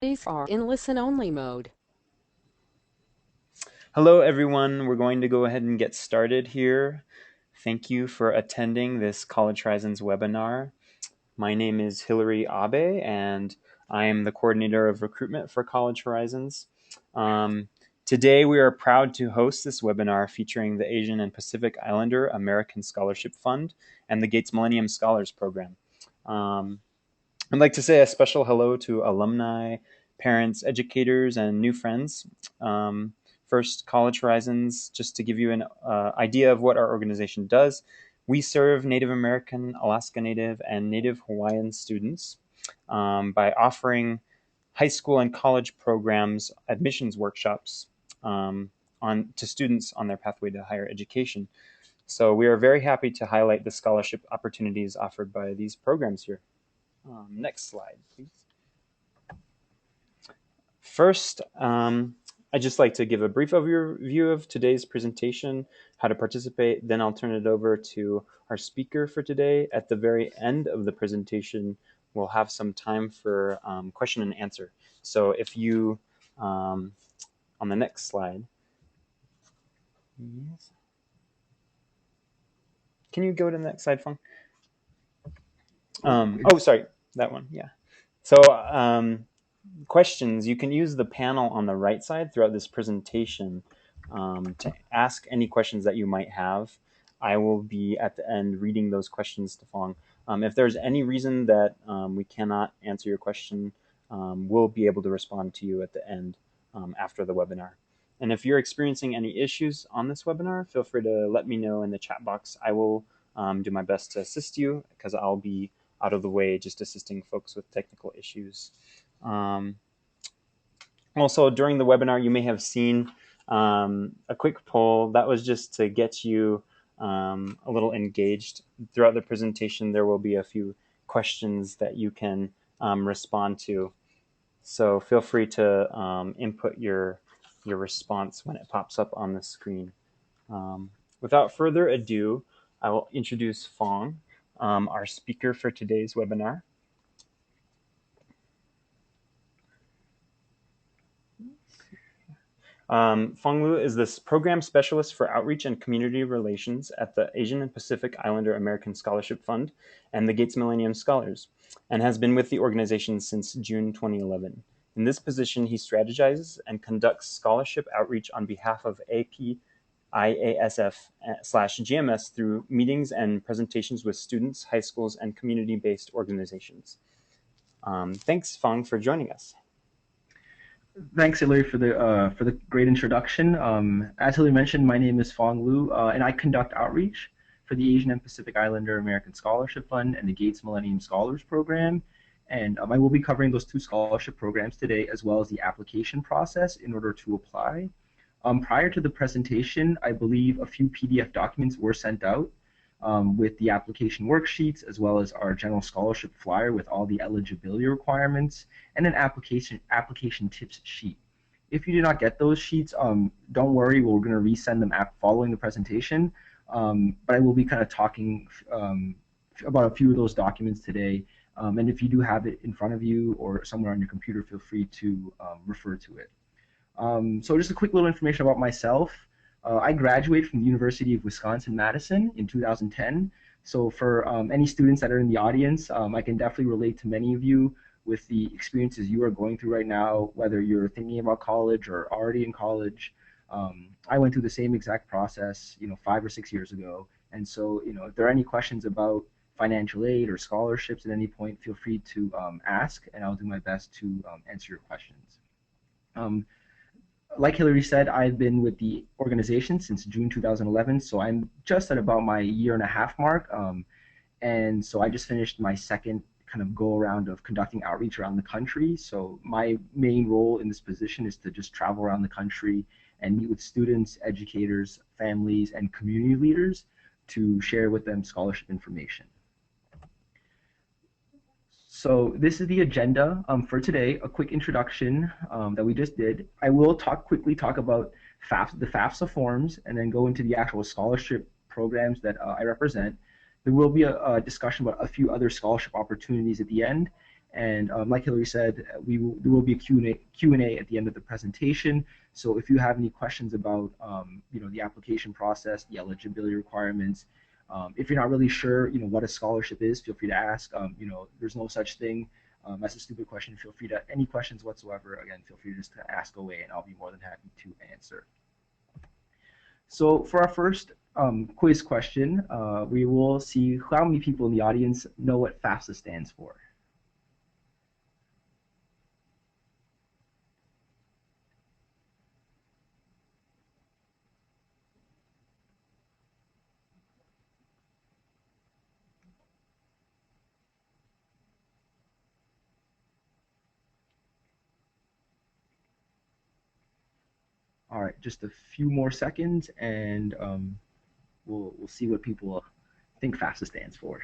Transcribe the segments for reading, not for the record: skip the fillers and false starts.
These are in listen-only mode. Hello, everyone. We're going to go ahead and get started here. Thank you for attending this College Horizons webinar. My name is Hilary Abe, and I am the coordinator of recruitment for College Horizons. Today, we are proud to host this webinar featuring the Asian and Pacific Islander American Scholarship Fund and the Gates Millennium Scholars Program. I'd like to say a special hello to alumni, parents, educators, and new friends. First, College Horizons, just to give you an idea of what our organization does. We serve Native American, Alaska Native, and Native Hawaiian students by offering high school and college programs, admissions workshops to students on their pathway to higher education. So we are very happy to highlight the scholarship opportunities offered by these programs here. Next slide, please. First, I'd just like to give a brief overview of today's presentation, how to participate, then I'll turn it over to our speaker for today. At the very end of the presentation, we'll have some time for question and answer. So if you, on the next slide, yes. Can you go to the next slide, Fong? Oh, sorry, that one, yeah. So questions, you can use the panel on the right side throughout this presentation to ask any questions that you might have. I will be at the end reading those questions to Fong. If there's any reason that we cannot answer your question, we'll be able to respond to you at the end after the webinar. And if you're experiencing any issues on this webinar, feel free to let me know in the chat box. I will do my best to assist you because I'll be out of the way just assisting folks with technical issues. Also, during the webinar, you may have seen a quick poll. That was just to get you a little engaged. Throughout the presentation, there will be a few questions that you can respond to. So feel free to input your response when it pops up on the screen. Without further ado, I will introduce Fong, our speaker for today's webinar. Fong Lu is this program specialist for outreach and community relations at the Asian and Pacific Islander American Scholarship Fund and the Gates Millennium Scholars, and has been with the organization since June 2011. In this position, he strategizes and conducts scholarship outreach on behalf of APIASF/GMS through meetings and presentations with students, high schools, and community-based organizations. Thanks, Fong, for joining us. Thanks, Hilary, for the great introduction. As Hilary mentioned, my name is Fong Lu, and I conduct outreach for the Asian and Pacific Islander American Scholarship Fund and the Gates Millennium Scholars Program. And I will be covering those two scholarship programs today, as well as the application process in order to apply. Prior to the presentation, I believe a few PDF documents were sent out with the application worksheets, as well as our general scholarship flyer with all the eligibility requirements, and an application tips sheet. If you did not get those sheets, don't worry, we're going to resend them following the presentation. But I will be kind of talking about a few of those documents today. And if you do have it in front of you or somewhere on your computer, feel free to refer to it. So just a quick little information about myself. I graduated from the University of Wisconsin-Madison in 2010. So for any students that are in the audience, I can definitely relate to many of you with the experiences you are going through right now, whether you're thinking about college or already in college. I went through the same exact process, 5 or 6 years ago. And so, if there are any questions about financial aid or scholarships at any point, feel free to ask, and I'll do my best to answer your questions. Like Hilary said, I've been with the organization since June 2011, so I'm just at about my year and a half mark. And so I just finished my second kind of go around of conducting outreach around the country. So my main role in this position is to just travel around the country and meet with students, educators, families, and community leaders to share with them scholarship information. So this is the agenda for today, a quick introduction that we just did. I will quickly talk about the FAFSA forms and then go into the actual scholarship programs that I represent. There will be a discussion about a few other scholarship opportunities at the end. And like Hillary said, there will be a Q&A at the end of the presentation. So if you have any questions about the application process, the eligibility requirements, if you're not really sure what a scholarship is, feel free to ask. There's no such thing as a stupid question. Feel free to any questions whatsoever. Again, feel free just to ask away, and I'll be more than happy to answer. So for our first quiz question, we will see how many people in the audience know what FAFSA stands for. All right, just a few more seconds, and we'll see what people think FAFSA stands for.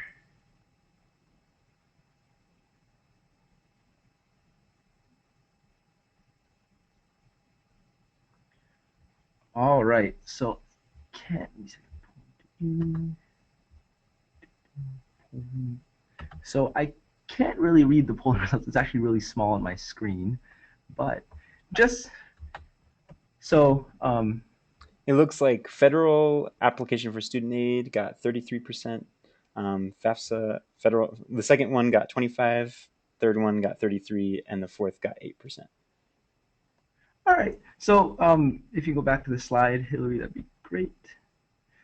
All right, so I can't really read the poll results. It's actually really small on my screen, but just so it looks like federal application for student aid got 33%. FAFSA federal, the second one got 25, third one got 33, and the fourth got 8%. All right, so if you go back to the slide, Hillary, that'd be great.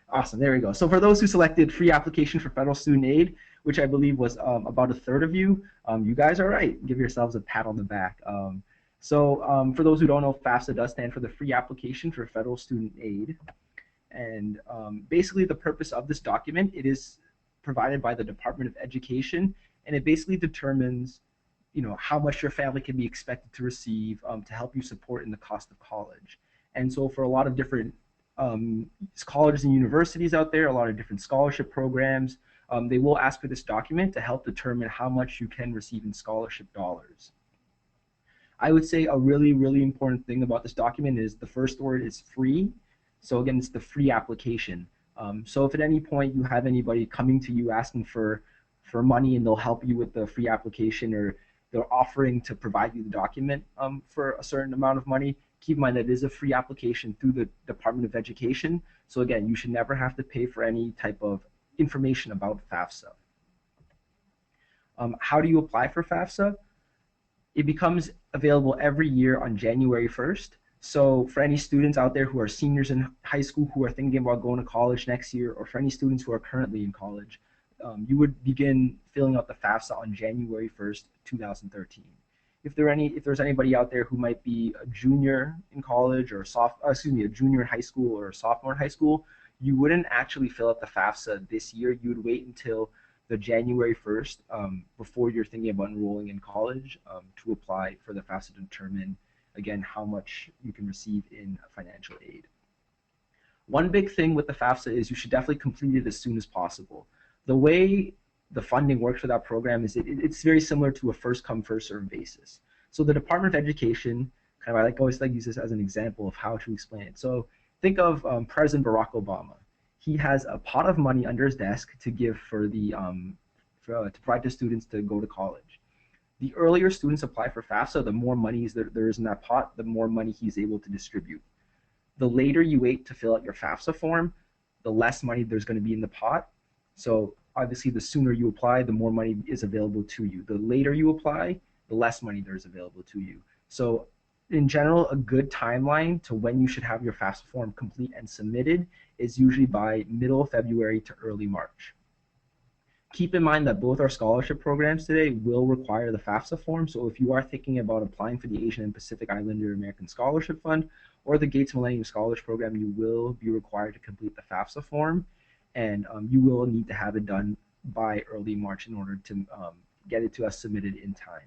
Awesome, there we go. So for those who selected free application for federal student aid, which I believe was about a third of you, you guys are right. Give yourselves a pat on the back. So for those who don't know, FAFSA does stand for the free application for federal student aid. And basically the purpose of this document, it is provided by the Department of Education, and it basically determines how much your family can be expected to receive to help you support in the cost of college. And so for a lot of different colleges and universities out there, a lot of different scholarship programs, they will ask for this document to help determine how much you can receive in scholarship dollars. I would say a really, really important thing about this document is the first word is free. So again, it's the free application. So if at any point you have anybody coming to you asking for money and they'll help you with the free application, or they're offering to provide you the document for a certain amount of money, keep in mind that it is a free application through the Department of Education. So again, you should never have to pay for any type of information about FAFSA. How do you apply for FAFSA? It becomes available every year on January 1st. So for any students out there who are seniors in high school who are thinking about going to college next year, or for any students who are currently in college, you would begin filling out the FAFSA on January 1st, 2013. If there's anybody out there who might be a junior in college, or a junior in high school or a sophomore in high school, you wouldn't actually fill out the FAFSA this year. You would wait until the January 1st before you're thinking about enrolling in college to apply for the FAFSA to determine, again, how much you can receive in financial aid. One big thing with the FAFSA is you should definitely complete it as soon as possible. The way the funding works for that program is it's very similar to a first come, first served basis. So the Department of Education, I always like to use this as an example of how to explain it. So think of President Barack Obama. He has a pot of money under his desk to give to provide to students to go to college. The earlier students apply for FAFSA, the more money there is in that pot, the more money he's able to distribute. The later you wait to fill out your FAFSA form, the less money there's going to be in the pot. So obviously, the sooner you apply, the more money is available to you. The later you apply, the less money there is available to you. So in general, a good timeline to when you should have your FAFSA form complete and submitted is usually by middle of February to early March. Keep in mind that both our scholarship programs today will require the FAFSA form. So if you are thinking about applying for the Asian and Pacific Islander American Scholarship Fund or the Gates Millennium Scholars Program, you will be required to complete the FAFSA form, and you will need to have it done by early March in order to get it to us submitted in time.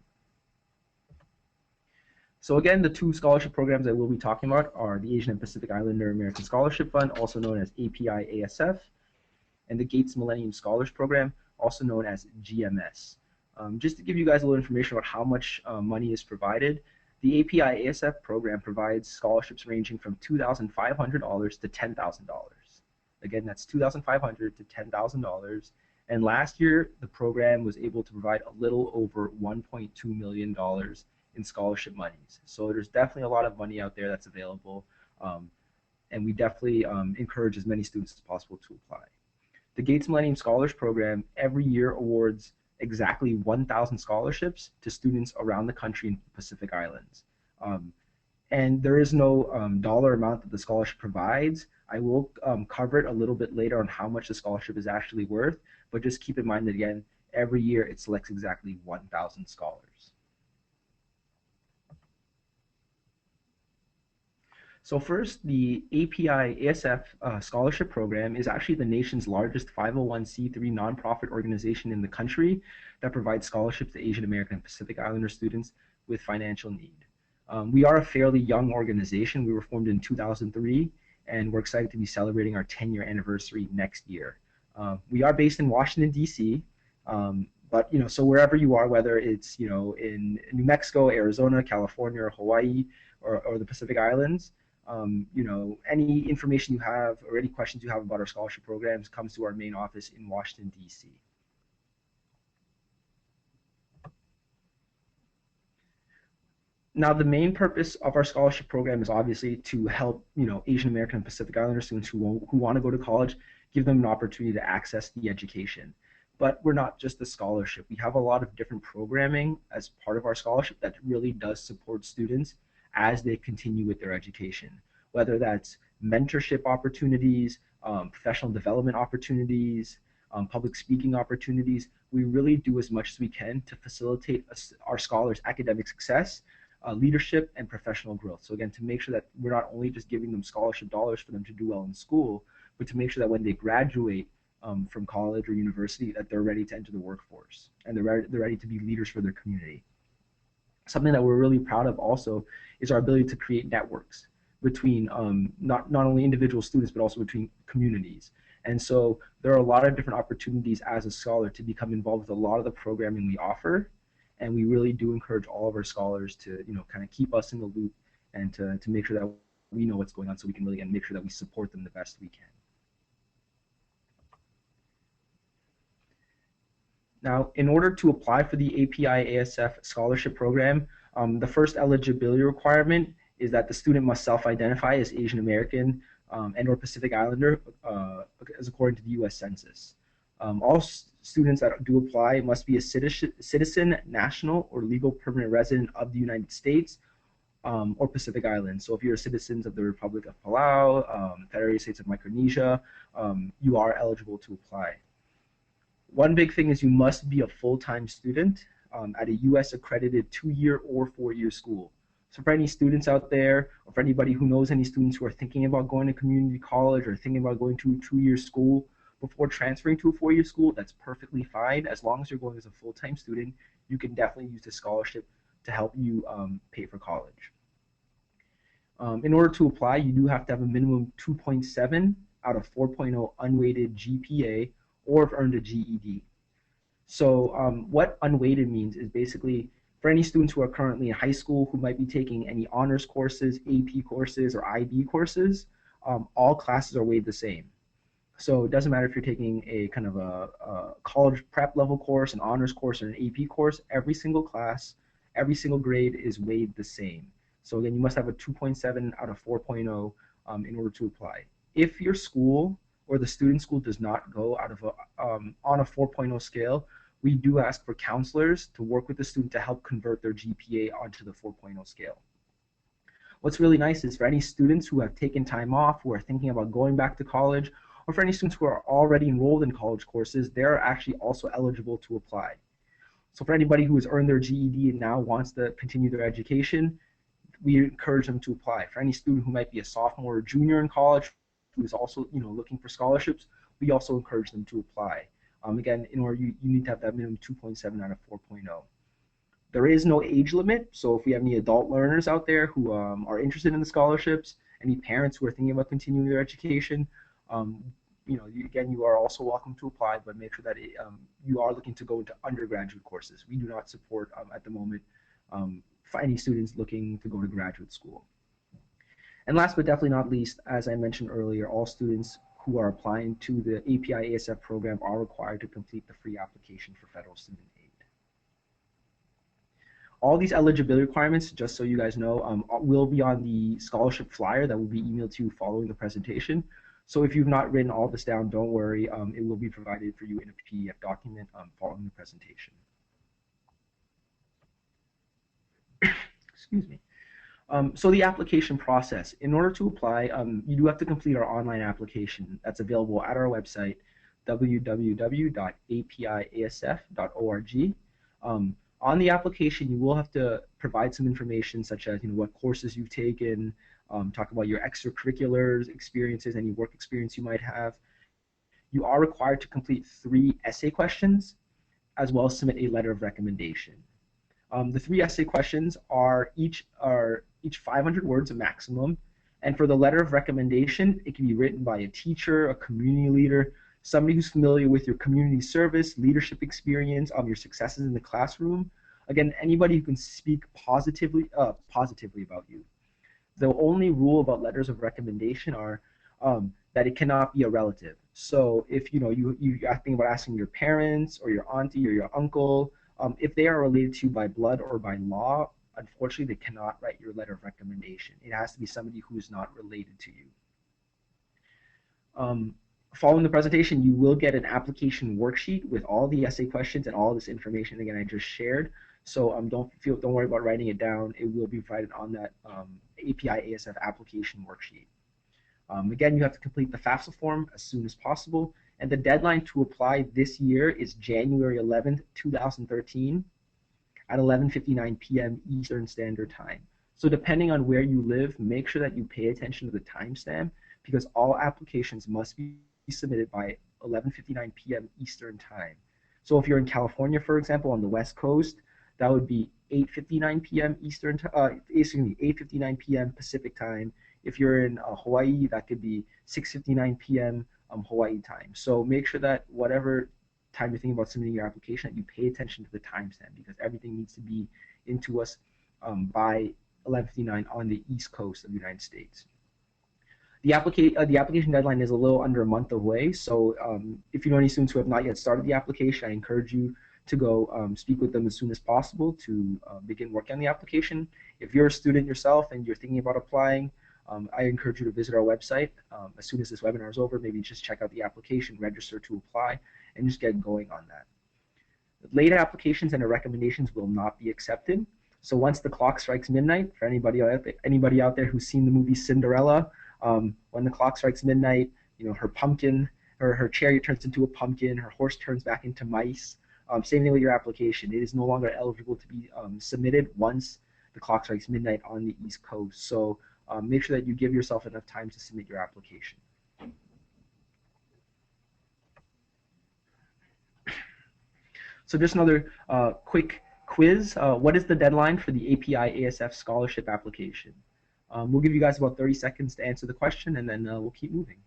So again, the two scholarship programs I will be talking about are the Asian and Pacific Islander American Scholarship Fund, also known as APIASF, and the Gates Millennium Scholars Program, also known as GMS. Just to give you guys a little information about how much money is provided, the APIASF program provides scholarships ranging from $2,500 to $10,000. Again, that's $2,500 to $10,000, And last year, the program was able to provide a little over $1.2 million in scholarship monies. So there's definitely a lot of money out there that's available. Um, and we definitely encourage as many students as possible to apply. The Gates Millennium Scholars Program every year awards exactly 1,000 scholarships to students around the country in Pacific Islands. Um, and there is no dollar amount that the scholarship provides. I will cover it a little bit later on how much the scholarship is actually worth, but just keep in mind that again, every year it selects exactly 1,000 scholars. So first, the APIASF scholarship program is actually the nation's largest 501c3 nonprofit organization in the country that provides scholarships to Asian American and Pacific Islander students with financial need. We are a fairly young organization. We were formed in 2003, and we're excited to be celebrating our 10-year anniversary next year. We are based in Washington, D.C., but so wherever you are, whether it's in New Mexico, Arizona, California, or Hawaii, or the Pacific Islands, any information you have or any questions you have about our scholarship programs comes to our main office in Washington, D.C. Now, the main purpose of our scholarship program is obviously to help, Asian American and Pacific Islander students who want to go to college, give them an opportunity to access the education. But we're not just a scholarship. We have a lot of different programming as part of our scholarship that really does support students as they continue with their education, whether that's mentorship opportunities, professional development opportunities, public speaking opportunities. We really do as much as we can to facilitate our scholars' academic success, leadership, and professional growth. So again, to make sure that we're not only just giving them scholarship dollars for them to do well in school, but to make sure that when they graduate from college or university, that they're ready to enter the workforce and they're ready to be leaders for their community. Something that we're really proud of also is our ability to create networks between not only individual students, but also between communities. And so there are a lot of different opportunities as a scholar to become involved with a lot of the programming we offer. And we really do encourage all of our scholars to, kind of keep us in the loop and to make sure that we know what's going on so we can really make sure that we support them the best we can. Now, in order to apply for the APIASF scholarship program, the first eligibility requirement is that the student must self-identify as Asian American and or Pacific Islander as according to the U.S. Census. All students that do apply must be a citizen, national, or legal permanent resident of the United States or Pacific Islands. So if you're citizens of the Republic of Palau, Federated States of Micronesia, you are eligible to apply. One big thing is you must be a full-time student at a U.S. accredited 2-year or 4-year school. So for any students out there, or for anybody who knows any students who are thinking about going to community college or thinking about going to a 2-year school before transferring to a 4-year school, that's perfectly fine. As long as you're going as a full-time student, you can definitely use the scholarship to help you pay for college. In order to apply, you do have to have a minimum 2.7 out of 4.0 unweighted GPA or have earned a GED. So what unweighted means is basically for any students who are currently in high school who might be taking any honors courses, AP courses, or IB courses, all classes are weighed the same. So it doesn't matter if you're taking a kind of a college prep level course, an honors course, or an AP course, every single class, every single grade is weighed the same. So again, you must have a 2.7 out of 4.0 in order to apply. If your school or the student school does not go out of on a 4.0 scale, we do ask for counselors to work with the student to help convert their GPA onto the 4.0 scale. What's really nice is for any students who have taken time off, who are thinking about going back to college, or for any students who are already enrolled in college courses, they're actually also eligible to apply. So for anybody who has earned their GED and now wants to continue their education, we encourage them to apply. For any student who might be a sophomore or junior in college who is also looking for scholarships, we also encourage them to apply. Again, in order you need to have that minimum 2.7 out of 4.0. There is no age limit, so if we have any adult learners out there who are interested in the scholarships, any parents who are thinking about continuing their education, again, you are also welcome to apply, but make sure that you are looking to go into undergraduate courses. We do not support at the moment for any students looking to go to graduate school. And last but definitely not least, as I mentioned earlier, all students who are applying to the APIASF program are required to complete the free application for federal student aid. All these eligibility requirements, just so you guys know, will be on the scholarship flyer that will be emailed to you following the presentation. So if you've not written all this down, don't worry. It will be provided for you in a PDF document following the presentation. Excuse me. So the application process. In order to apply, you do have to complete our online application that's available at our website, www.apiasf.org. On the application, you will have to provide some information such as what courses you've taken, talk about your extracurriculars, experiences, any work experience you might have. You are required to complete 3 essay questions, as well as submit a letter of recommendation. The 3 essay questions are each 500 words a maximum, and for the letter of recommendation, it can be written by a teacher, a community leader, somebody who's familiar with your community service, leadership experience, your successes in the classroom. Again, anybody who can speak positively about you. The only rule about letters of recommendation are that it cannot be a relative. So if you are thinking about asking your parents or your auntie or your uncle, if they are related to you by blood or by law, unfortunately, they cannot write your letter of recommendation. It has to be somebody who is not related to you. Following the presentation, you will get an application worksheet with all the essay questions and all this information again I just shared. So don't worry about writing it down. It will be provided on that APIASF application worksheet. Again, you have to complete the FAFSA form as soon as possible, and the deadline to apply this year is January 11th, 2013 at 11:59 p.m. Eastern Standard Time. So depending on where you live, make sure that you pay attention to the timestamp because all applications must be submitted by 11:59 p.m. Eastern Time. So if you're in California, for example, on the West Coast, that would be 8:59 p.m. 8:59 p.m. Pacific Time. If you're in Hawaii, that could be 6:59 p.m. Hawaii time. So make sure that whatever time you're thinking about submitting your application, that you pay attention to the timestamp because everything needs to be into us by 11:59 on the East Coast of the United States. The application deadline is a little under a month away, so if you know any students who have not yet started the application, I encourage you to go speak with them as soon as possible to begin working on the application. If you're a student yourself and you're thinking about applying, I encourage you to visit our website as soon as this webinar is over. Maybe just check out the application, register to apply, and just get going on that. Late applications and recommendations will not be accepted. So once the clock strikes midnight, for anybody out there who's seen the movie Cinderella, when the clock strikes midnight, her pumpkin or her chariot turns into a pumpkin, her horse turns back into mice. Same thing with your application. It is no longer eligible to be submitted once the clock strikes midnight on the East Coast. So make sure that you give yourself enough time to submit your application. So just another quick quiz. What is the deadline for the APIASF scholarship application? We'll give you guys about 30 seconds to answer the question, and then we'll keep moving.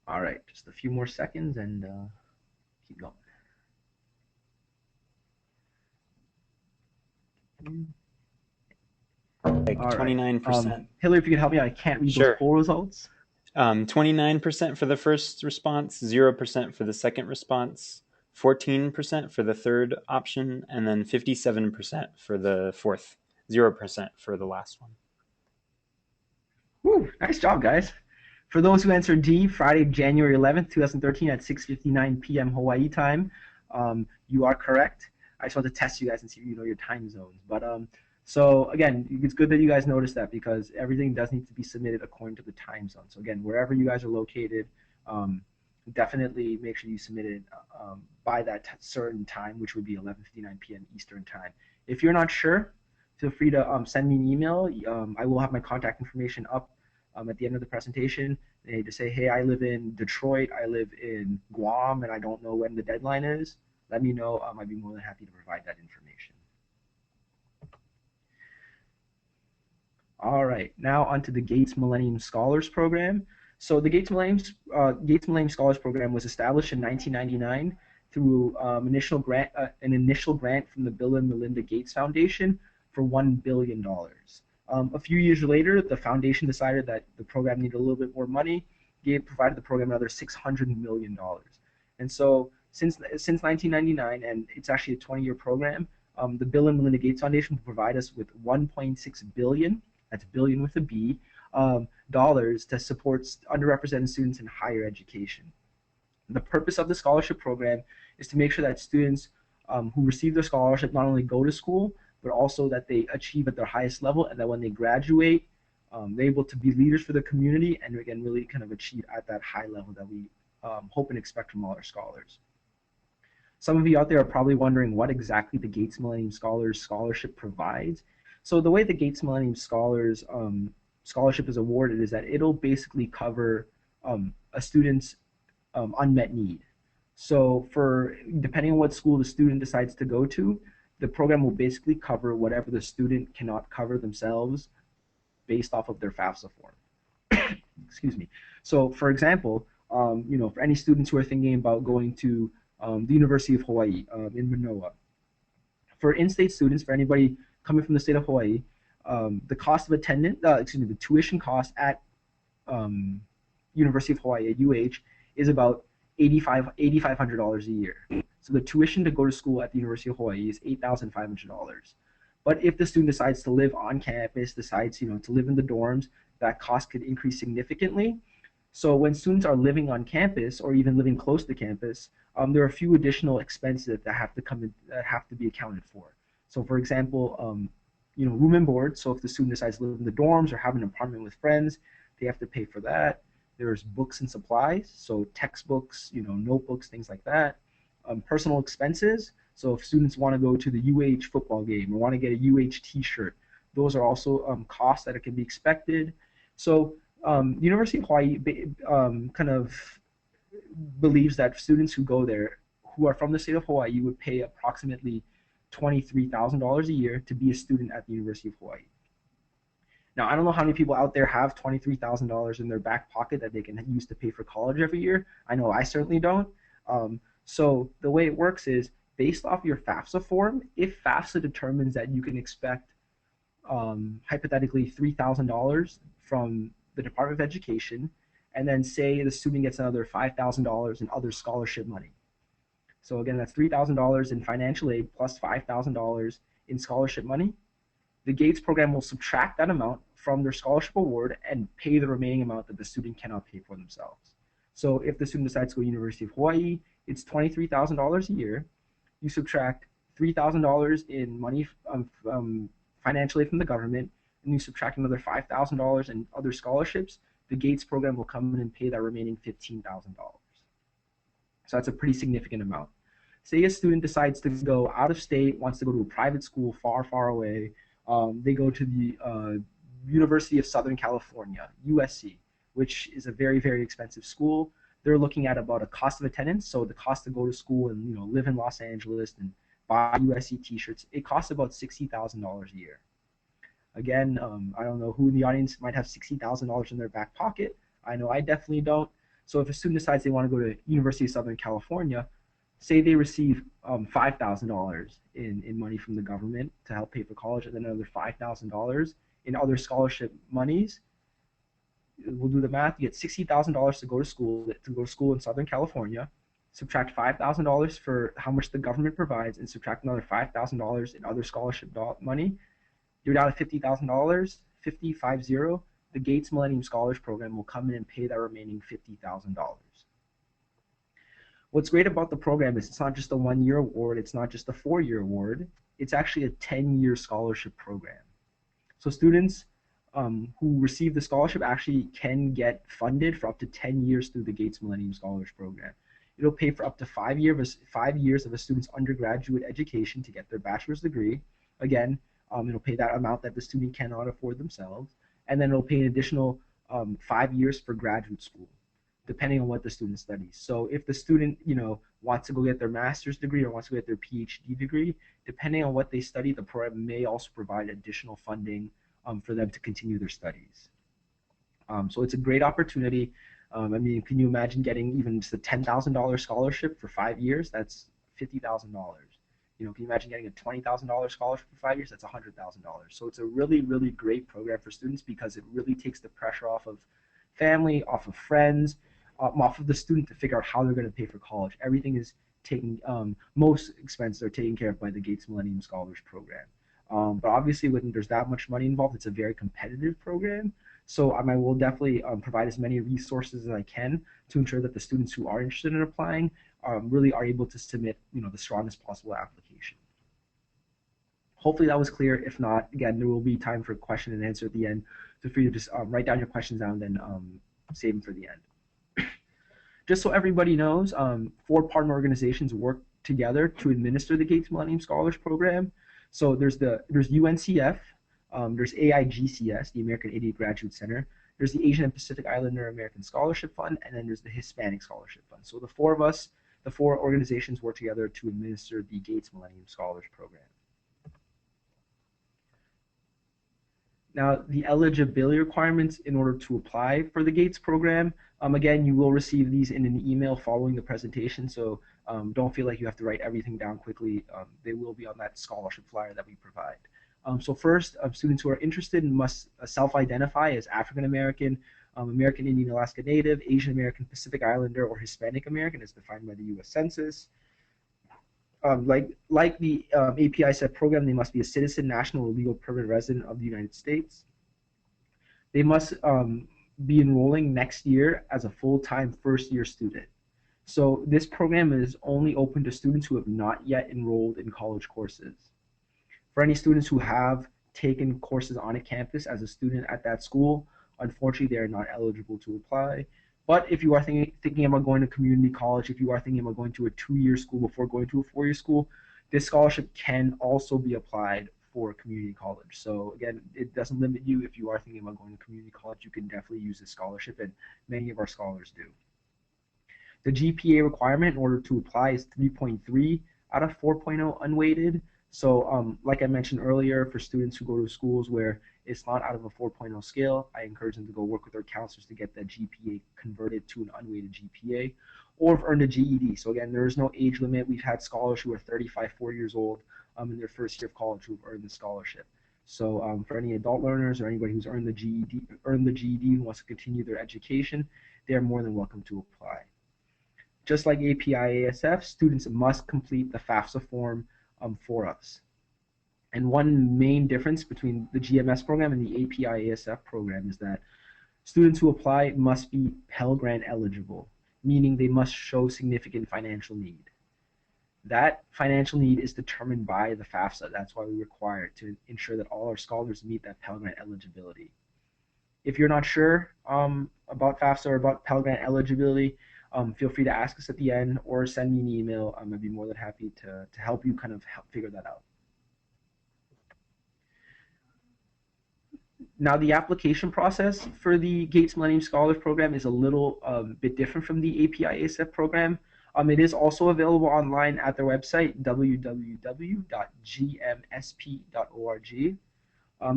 All right, just a few more seconds and keep going. Like 29%. Hillary, if you could help me out, I can't read those poll results. 29% for the first response, 0% for the second response, 14% for the third option, and then 57% for the fourth, 0% for the last one. Woo, nice job, guys. For those who answered D, Friday, January 11th, 2013 at 6:59 p.m. Hawaii time, you are correct. I just want to test you guys and see if you know your time zones. But so again, it's good that you guys noticed that because everything does need to be submitted according to the time zone. So again, wherever you guys are located, definitely make sure you submit it by that certain time, which would be 11:59 p.m. Eastern time. If you're not sure, feel free to send me an email. I will have my contact information up at the end of the presentation. And to say, hey, I live in Detroit, I live in Guam, and I don't know when the deadline is. Let me know. I'd be more than happy to provide that information. All right, now onto the Gates Millennium Scholars Program. So the Gates Millennium Scholars Program was established in 1999 through an initial grant from the Bill and Melinda Gates Foundation for $1 billion. A few years later, the foundation decided that the program needed a little bit more money, provided the program another $600 million. And so since 1999, and it's actually a 20-year program, the Bill and Melinda Gates Foundation will provide us with 1.6 billion, that's billion with a B, dollars to support underrepresented students in higher education. The purpose of the scholarship program is to make sure that students who receive their scholarship not only go to school, but also that they achieve at their highest level, and that when they graduate, they're able to be leaders for the community and again really kind of achieve at that high level that we hope and expect from all our scholars. Some of you out there are probably wondering what exactly the Gates Millennium Scholars Scholarship provides. So the way the Gates Millennium Scholars Scholarship is awarded is that it'll basically cover a student's unmet need. So depending on what school the student decides to go to, the program will basically cover whatever the student cannot cover themselves based off of their FAFSA form. Excuse me. So for example, for any students who are thinking about going to the University of Hawaii in Manoa. For in-state students, for anybody coming from the state of Hawaii, the cost of attendance, the tuition cost at University of Hawaii at UH is about $8,500 a year. So the tuition to go to school at the University of Hawaii is $8,500. But if the student decides to live on campus, decides to live in the dorms, that cost could increase significantly. So when students are living on campus or even living close to campus, there are a few additional expenses that have to be accounted for. So for example, room and board. So if the student decides to live in the dorms or have an apartment with friends, they have to pay for that. There's books and supplies, so textbooks, notebooks, things like that. Personal expenses. So if students want to go to the UH football game or want to get a UH T-shirt, those are also costs that can be expected. So University of Hawaii kind of believes that students who go there who are from the state of Hawaii would pay approximately $23,000 a year to be a student at the University of Hawaii. Now, I don't know how many people out there have $23,000 in their back pocket that they can use to pay for college every year. I know I certainly don't. So the way it works is based off your FAFSA form. If FAFSA determines that you can expect hypothetically $3,000 from the Department of Education, and then say the student gets another $5,000 in other scholarship money. So again, that's $3,000 in financial aid plus $5,000 in scholarship money. The Gates program will subtract that amount from their scholarship award and pay the remaining amount that the student cannot pay for themselves. So if the student decides to go to University of Hawaii, it's $23,000 a year. You subtract $3,000 in money financially from the government, and you subtract another $5,000 in other scholarships, the Gates program will come in and pay that remaining $15,000. So that's a pretty significant amount. Say a student decides to go out of state, wants to go to a private school far, far away. They go to the University of Southern California, USC, which is a very, very expensive school. They're looking at about a cost of attendance, so the cost to go to school and live in Los Angeles and buy USC T-shirts. It costs about $60,000 a year. Again, I don't know who in the audience might have $60,000 in their back pocket. I know I definitely don't. So if a student decides they want to go to University of Southern California, say they receive $5,000 in money from the government to help pay for college, and then another $5,000 in other scholarship monies. We'll do the math. You get $60,000 to go to school in Southern California. Subtract $5,000 for how much the government provides, and subtract another $5,000 in other scholarship money. You're down to $50,000. 50. The Gates Millennium Scholars Program will come in and pay that remaining $50,000. What's great about the program is it's not just a 1-year award, it's not just a 4-year award, it's actually a 10-year scholarship program. So students who receive the scholarship actually can get funded for up to 10 years through the Gates Millennium Scholars Program. It'll pay for up to 5 years of a student's undergraduate education to get their bachelor's degree. Again, it'll pay that amount that the student cannot afford themselves, and then it'll pay an additional 5 years for graduate school, depending on what the student studies. So if the student, wants to go get their master's degree or wants to get their PhD degree, depending on what they study, the program may also provide additional funding for them to continue their studies. So it's a great opportunity. I mean, can you imagine getting even just a $10,000 scholarship for 5 years? That's $50,000. You know, can you imagine getting a $20,000 scholarship for 5 years? That's $100,000. So it's a really, really great program for students because it really takes the pressure off of family, off of friends, off of the student to figure out how they're going to pay for college. Everything is taken, most expenses are taken care of by the Gates Millennium Scholars Program. But obviously, when there's that much money involved, it's a very competitive program. So I will definitely provide as many resources as I can to ensure that the students who are interested in applying really are able to submit, the strongest possible application. Hopefully that was clear. If not, again, there will be time for question and answer at the end. Feel free to just write down your questions down and then save them for the end. Just so everybody knows, 4 partner organizations work together to administer the Gates Millennium Scholars Program. So there's UNCF, there's AIGCS, the American Idiot Graduate Center, there's the Asian and Pacific Islander American Scholarship Fund, and then there's the Hispanic Scholarship Fund. So the 4 organizations work together to administer the Gates Millennium Scholars Program. Now, the eligibility requirements in order to apply for the Gates program, again, you will receive these in an email following the presentation, so don't feel like you have to write everything down quickly. They will be on that scholarship flyer that we provide. So first, students who are interested must self-identify as African American, American Indian Alaska Native, Asian American, Pacific Islander, or Hispanic American as defined by the U.S. Census. Like the APIASF program, they must be a citizen, national, or legal permanent resident of the United States. They must be enrolling next year as a full-time first-year student. So this program is only open to students who have not yet enrolled in college courses. For any students who have taken courses on a campus as a student at that school, unfortunately, they are not eligible to apply. But if you are thinking about going to community college, if you are thinking about going to a 2-year school before going to a 4-year school, this scholarship can also be applied for community college. So again, it doesn't limit you. If you are thinking about going to community college, you can definitely use this scholarship, and many of our scholars do. The GPA requirement in order to apply is 3.3 out of 4.0 unweighted. So like I mentioned earlier, for students who go to schools where it's not out of a 4.0 scale, I encourage them to go work with their counselors to get that GPA converted to an unweighted GPA, or have earned a GED. So again, there is no age limit. We've had scholars who are 35, 40 years old in their first year of college who have earned the scholarship. So for any adult learners or anybody who's earned the GED and wants to continue their education, they are more than welcome to apply. Just like APIASF, students must complete the FAFSA form for us. And one main difference between the GMS program and the APIASF program is that students who apply must be Pell Grant eligible, meaning they must show significant financial need. That financial need is determined by the FAFSA. That's why we require it to ensure that all our scholars meet that Pell Grant eligibility. If you're not sure about FAFSA or about Pell Grant eligibility, feel free to ask us at the end or send me an email. I'd be more than happy to help you kind of figure that out. Now, the application process for the Gates Millennium Scholars Program is a little bit different from the APIASF program. It is also available online at their website, www.gmsp.org.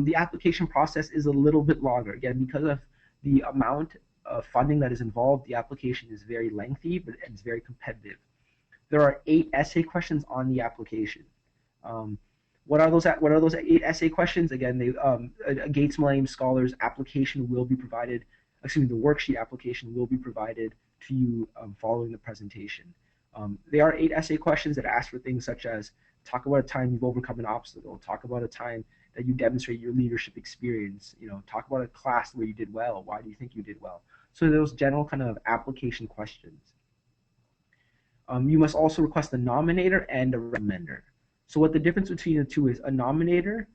The application process is a little bit longer. Again, because of the amount of funding that is involved, the application is very lengthy, but it's very competitive. There are 8 essay questions on the application. What are those 8 essay questions? Again, a Gates Millennium Scholars application will be provided, excuse me, the worksheet application will be provided to you following the presentation. They are 8 essay questions that ask for things such as talk about a time you've overcome an obstacle, talk about a time that you demonstrate your leadership experience, talk about a class where you did well, why do you think you did well? So those general kind of application questions. You must also request a nominator and a recommender. So what the difference between the two is, a nominator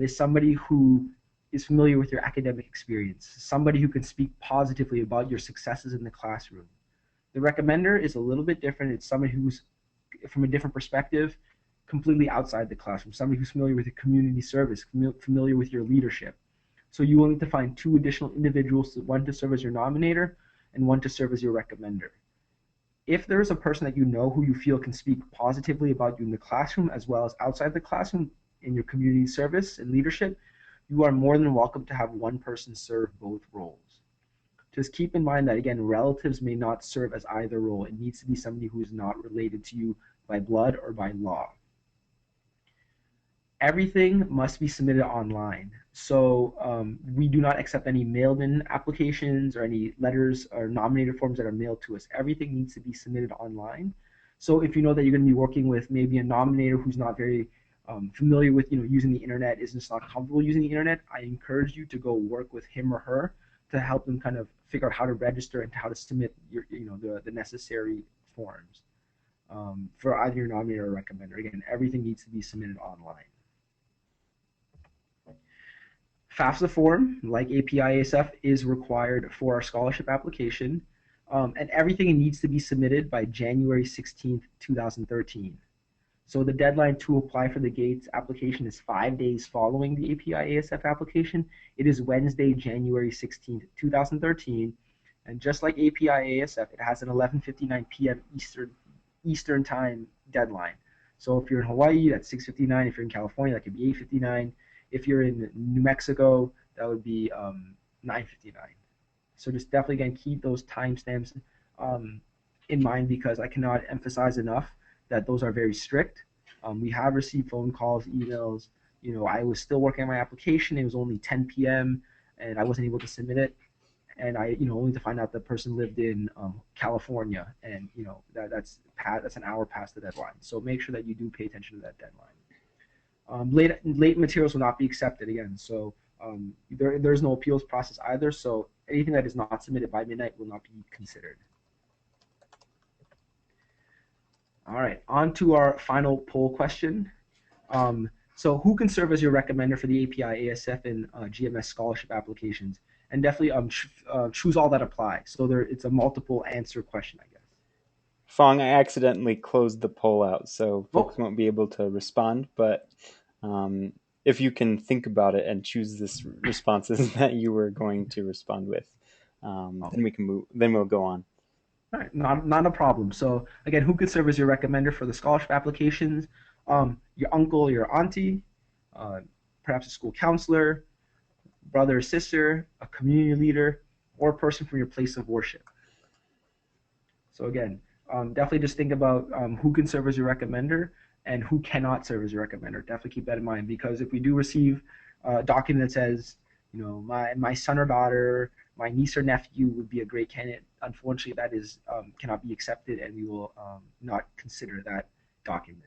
is somebody who is familiar with your academic experience, somebody who can speak positively about your successes in the classroom. The recommender is a little bit different. It's somebody who's, from a different perspective, completely outside the classroom, somebody who's familiar with the community service, familiar with your leadership. So you will need to find 2 additional individuals, one to serve as your nominator and one to serve as your recommender. If there is a person that you know who you feel can speak positively about you in the classroom as well as outside the classroom in your community service and leadership, you are more than welcome to have one person serve both roles. Just keep in mind that, again, relatives may not serve as either role. It needs to be somebody who is not related to you by blood or by law. Everything must be submitted online. So we do not accept any mailed-in applications or any letters or nominated forms that are mailed to us. Everything needs to be submitted online. So if you know that you're going to be working with maybe a nominator who's not very familiar with using the internet, is just not comfortable using the internet, I encourage you to go work with him or her to help them kind of figure out how to register and how to submit the necessary forms for either your nominator or recommender. Again, everything needs to be submitted online. FAFSA form, like APIASF, is required for our scholarship application, and everything needs to be submitted by January 16th, 2013. So the deadline to apply for the GATES application is 5 days following the APIASF application. It is Wednesday, January 16th, 2013. And just like APIASF, it has an 11:59 p.m. Eastern time deadline. So if you're in Hawaii, that's 6:59. If you're in California, that could be 8:59. If you're in New Mexico, that would be 9:59. So just definitely, again, keep those timestamps in mind, because I cannot emphasize enough that those are very strict. We have received phone calls, emails. I was still working on my application. It was only 10 p.m. and I wasn't able to submit it. And I, only to find out the person lived in California, and that's an hour past the deadline. So make sure that you do pay attention to that deadline. Late materials will not be accepted again. So there's no appeals process either. So anything that is not submitted by midnight will not be considered. All right, on to our final poll question. So who can serve as your recommender for the API, ASF, and GMS scholarship applications? And definitely choose all that apply. So it's a multiple answer question, I guess. Fong, I accidentally closed the poll out, so folks won't be able to respond. But if you can think about it and choose this responses that you were going to respond with, then we can move. Then we'll go on. All right, not a problem. So again, who could serve as your recommender for the scholarship applications? Your uncle, your auntie, perhaps a school counselor, brother or sister, a community leader, or a person from your place of worship. So again, definitely just think about who can serve as your recommender and who cannot serve as your recommender. Definitely keep that in mind, because if we do receive a document that says, my son or daughter, my niece or nephew would be a great candidate, unfortunately that is cannot be accepted, and we will not consider that document.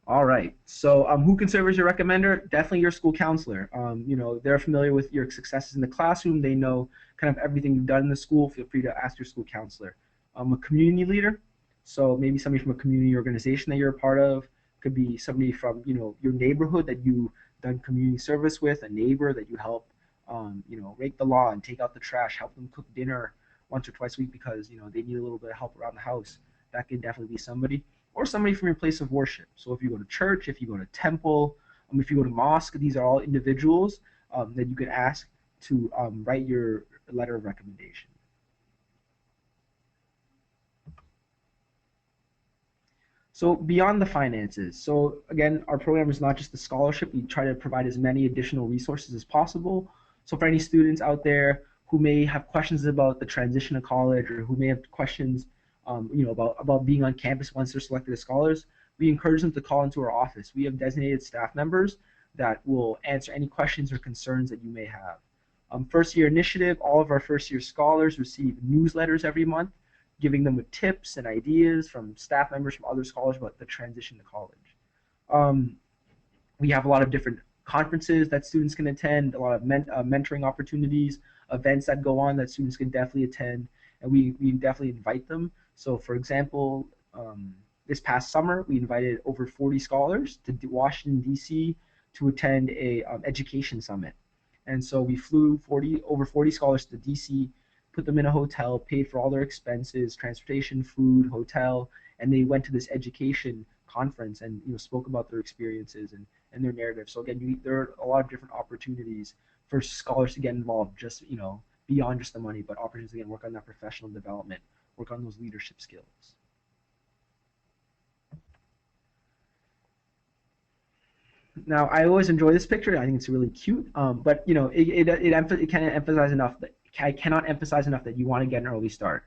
All right. So who can serve as your recommender? Definitely your school counselor. They're familiar with your successes in the classroom. They know kind of everything you've done in the school. Feel free to ask your school counselor. A community leader. So maybe somebody from a community organization that you're a part of. Could be somebody from your neighborhood that you've done community service with. A neighbor that you help rake the lawn, take out the trash, help them cook dinner once or twice a week because they need a little bit of help around the house. That can definitely be somebody. Or somebody from your place of worship. So if you go to church, if you go to temple, if you go to mosque, these are all individuals that you can ask to write your letter of recommendation. So beyond the finances, so again, our program is not just the scholarship. We try to provide as many additional resources as possible. So for any students out there who may have questions about the transition to college, or who may have questions about being on campus once they're selected as scholars, we encourage them to call into our office. We have designated staff members that will answer any questions or concerns that you may have. First year initiative, all of our first year scholars receive newsletters every month, giving them with tips and ideas from staff members from other scholars about the transition to college. We have a lot of different conferences that students can attend, a lot of mentoring opportunities, events that go on that students can definitely attend, and we definitely invite them. So for example, this past summer, we invited over 40 scholars to Washington, D.C. to attend a education summit. And so we flew over 40 scholars to D.C., put them in a hotel, paid for all their expenses, transportation, food, hotel, and they went to this education conference and spoke about their experiences and their narrative. So again, there are a lot of different opportunities for scholars to get involved, just beyond just the money, but opportunities again, work on that professional development, work on those leadership skills. Now, I always enjoy this picture. I think it's really cute. But you know, it can emphasize enough that I cannot emphasize enough that you want to get an early start.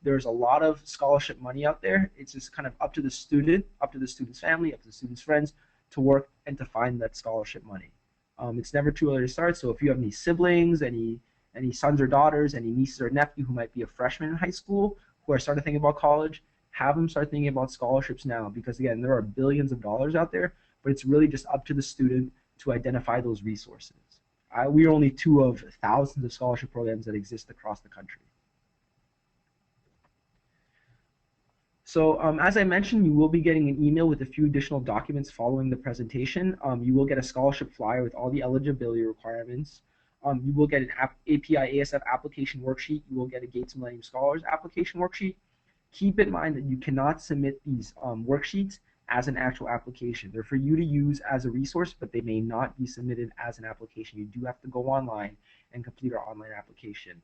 There's a lot of scholarship money out there. It's just kind of up to the student, up to the student's family, up to the student's friends to work and to find that scholarship money. It's never too early to start. So if you have any siblings, any sons or daughters, any nieces or nephew who might be a freshman in high school who are starting to think about college, have them start thinking about scholarships now, because again, there are billions of dollars out there, but it's really just up to the student to identify those resources. We are only two of thousands of scholarship programs that exist across the country. So as I mentioned, you will be getting an email with a few additional documents following the presentation. You will get a scholarship flyer with all the eligibility requirements. You will get an APIASF application worksheet. You will get a Gates Millennium Scholars application worksheet. Keep in mind that you cannot submit these worksheets as an actual application. They're for you to use as a resource, but they may not be submitted as an application. You do have to go online and complete our online application.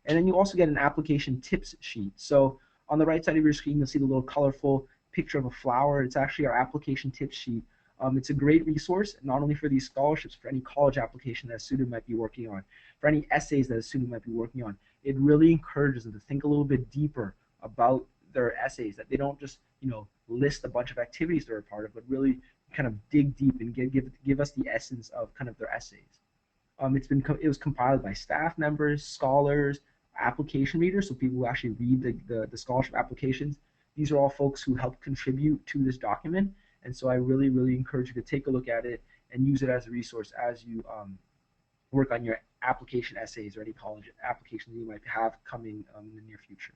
And then you also get an application tips sheet. So on the right side of your screen, you'll see the little colorful picture of a flower. It's actually our application tips sheet. It's a great resource, not only for these scholarships, for any college application that a student might be working on, for any essays that a student might be working on. It really encourages them to think a little bit deeper about their essays, that they don't just, you know, list a bunch of activities they're a part of, but really kind of dig deep and give us the essence of kind of their essays. It was compiled by staff members, scholars, application readers, so people who actually read the scholarship applications. These are all folks who help contribute to this document, and so I really, really encourage you to take a look at it and use it as a resource as you work on your application essays or any college applications you might have coming in the near future.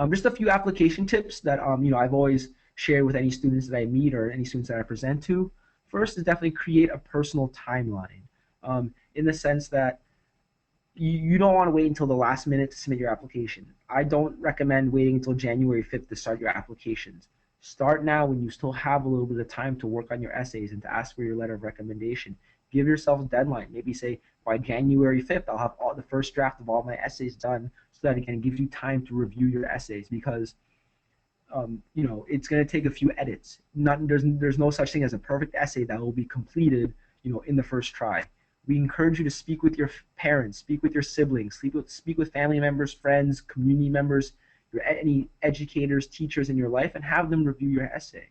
Just a few application tips that you know, I've always shared with any students that I meet or any students that I present to. First is definitely create a personal timeline, in the sense that you don't want to wait until the last minute to submit your application. I don't recommend waiting until January 5th to start your applications. Start now when you still have a little bit of time to work on your essays and to ask for your letter of recommendation. Give yourself a deadline. Maybe say by January 5th, I'll have the first draft of all my essays done, so that it can give you time to review your essays, because you know, it's going to take a few edits. There's no such thing as a perfect essay that will be completed, you know, in the first try. We encourage you to speak with your parents, speak with your siblings, speak with family members, friends, community members, any educators, teachers in your life, and have them review your essay.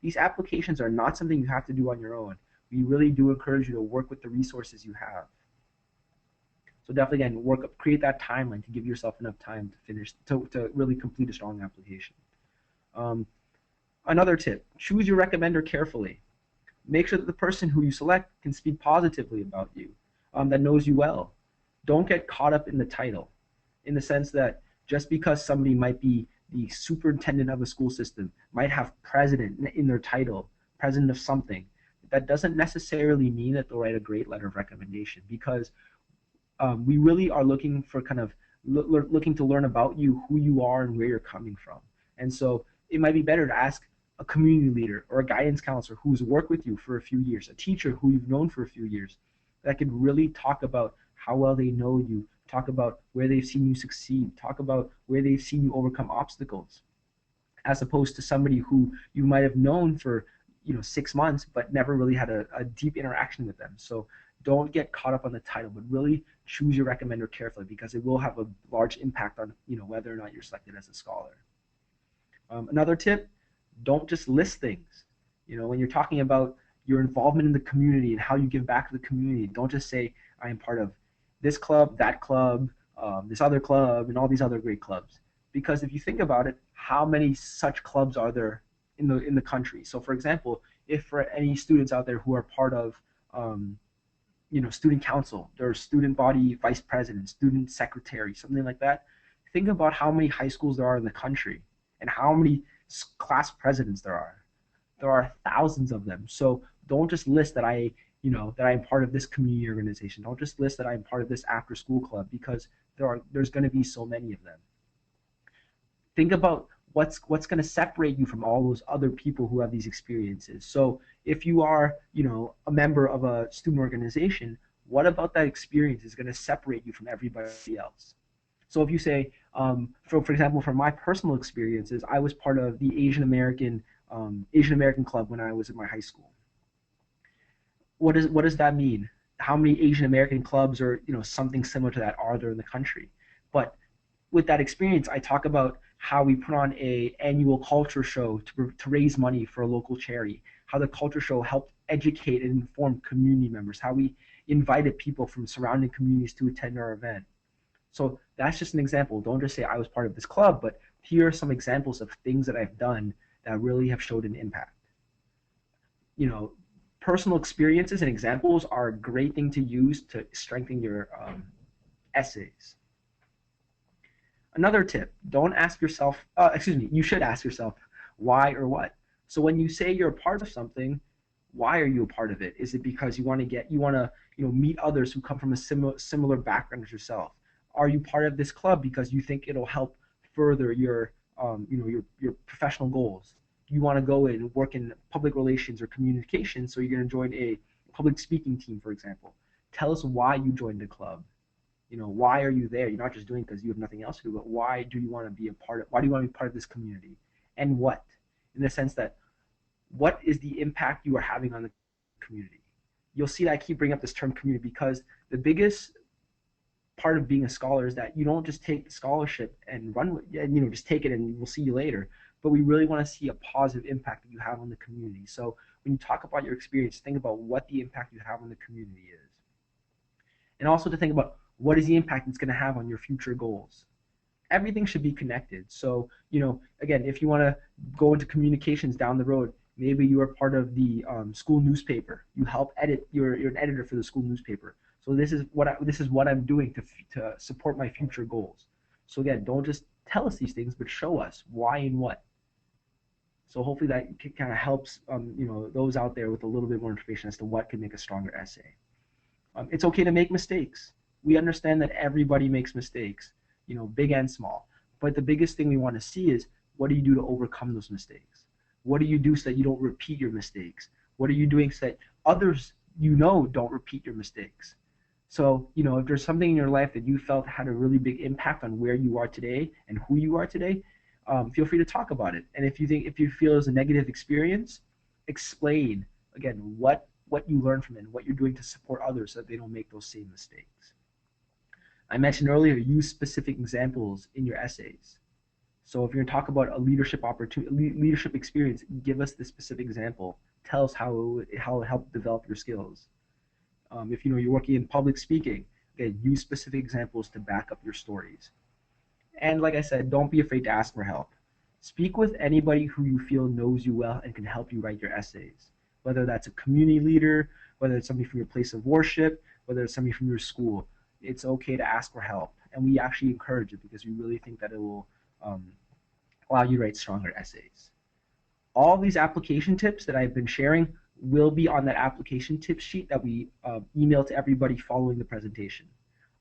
These applications are not something you have to do on your own. We really do encourage you to work with the resources you have. So definitely, again, create that timeline to give yourself enough time to finish, to really complete a strong application. Another tip, choose your recommender carefully. Make sure that the person who you select can speak positively about you, that knows you well. Don't get caught up in the title, in the sense that just because somebody might be the superintendent of a school system, might have president in their title, president of something, that doesn't necessarily mean that they'll write a great letter of recommendation, because we really are looking for kind of looking to learn about you, who you are, and where you're coming from. And so it might be better to ask a community leader or a guidance counselor who's worked with you for a few years, a teacher who you've known for a few years, that could really talk about how well they know you, talk about where they've seen you succeed, talk about where they've seen you overcome obstacles, as opposed to somebody who you might have known for, you know, 6 months but never really had a deep interaction with them. So don't get caught up on the title, but really choose your recommender carefully, because it will have a large impact on, you know, whether or not you're selected as a scholar. Another tip, don't just list things. You know, when you're talking about your involvement in the community and how you give back to the community, don't just say, I am part of this club, that club, this other club, and all these other great clubs. Because if you think about it, how many such clubs are there in the country? So for example, if for any students out there who are part of you know, student council, there's student body vice president, student secretary, something like that. Think about how many high schools there are in the country and how many class presidents there are. There are thousands of them. So don't just list that that I'm part of this community organization. Don't just list that I'm part of this after school club, because there's going to be so many of them. Think about what's going to separate you from all those other people who have these experiences. So if you are, you know, a member of a student organization, What about that experience is going to separate you from everybody else? So if you say, for example, from my personal experiences, I was part of the Asian American club when I was in my high school. What does that mean? How many Asian American clubs or something similar to that are there in the country? But with that experience, I talk about how we put on a annual culture show to raise money for a local charity, how the culture show helped educate and inform community members, how we invited people from surrounding communities to attend our event. So that's just an example. Don't just say I was part of this club, but here are some examples of things that I've done that really have showed an impact. You know, Personal experiences and examples are a great thing to use to strengthen your essays. Another tip, don't ask yourself, you should ask yourself why or what. So when you say you're a part of something, why are you a part of it? Is it because you want to meet others who come from a similar background as yourself? Are you part of this club because you think it'll help further your professional goals? You want to go and work in public relations or communication, so you're going to join a public speaking team, for example. Tell us why you joined the club. Why are you there? You're not just doing it because you have nothing else to do, but why do you want to be a part of? Why do you want to be part of this community? And what? In the sense that, what is the impact you are having on the community? You'll see that I keep bringing up this term community because the biggest part of being a scholar is that you don't just take the scholarship and run with, and just take it and we'll see you later. But we really want to see a positive impact that you have on the community. So when you talk about your experience, think about what the impact you have on the community is, and also to think about what is the impact it's going to have on your future goals. Everything should be connected. So, again, if you want to go into communications down the road, maybe you are part of the school newspaper. You help edit. You're an editor for the school newspaper. So this is what I'm doing to support my future goals. So again, don't just tell us these things, but show us why and what. So hopefully that kind of helps those out there with a little bit more information as to what can make a stronger essay. It's okay to make mistakes. We understand that everybody makes mistakes, big and small. But the biggest thing we want to see is, what do you do to overcome those mistakes? What do you do so that you don't repeat your mistakes? What are you doing so that others don't repeat your mistakes? So, if there's something in your life that you felt had a really big impact on where you are today and who you are today, feel free to talk about it. And if you feel it's a negative experience, explain again what you learned from it and what you're doing to support others so that they don't make those same mistakes. I mentioned earlier, use specific examples in your essays. So if you're going to talk about a leadership experience, give us the specific example. Tell us how it helped develop your skills. If you're working in public speaking, again, use specific examples to back up your stories. And like I said, don't be afraid to ask for help. Speak with anybody who you feel knows you well and can help you write your essays. Whether that's a community leader, whether it's somebody from your place of worship, whether it's somebody from your school, it's okay to ask for help. And we actually encourage it because we really think that it will allow you to write stronger essays. All these application tips that I've been sharing will be on that application tip sheet that we email to everybody following the presentation.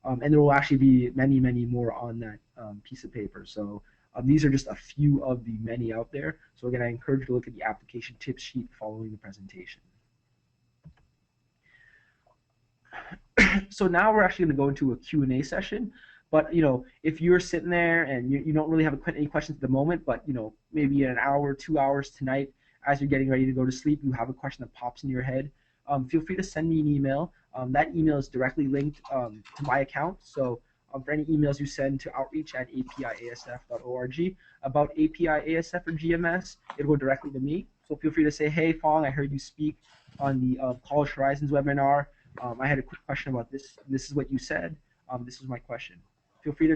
And there will actually be many, many more on that piece of paper. So these are just a few of the many out there. So again, I encourage you to look at the application tip sheet following the presentation. So now we're actually going to go into a Q&A session. But if you're sitting there and you don't really have any questions at the moment, but maybe in an hour, 2 hours tonight, as you're getting ready to go to sleep, you have a question that pops in your head, feel free to send me an email. That email is directly linked to my account. So for any emails you send to outreach@apiasf.org about APIASF or GMS, it'll go directly to me. So feel free to say, hey, Fong, I heard you speak on the College Horizons webinar. I had a quick question about this. This is what you said. This is my question. Feel free to,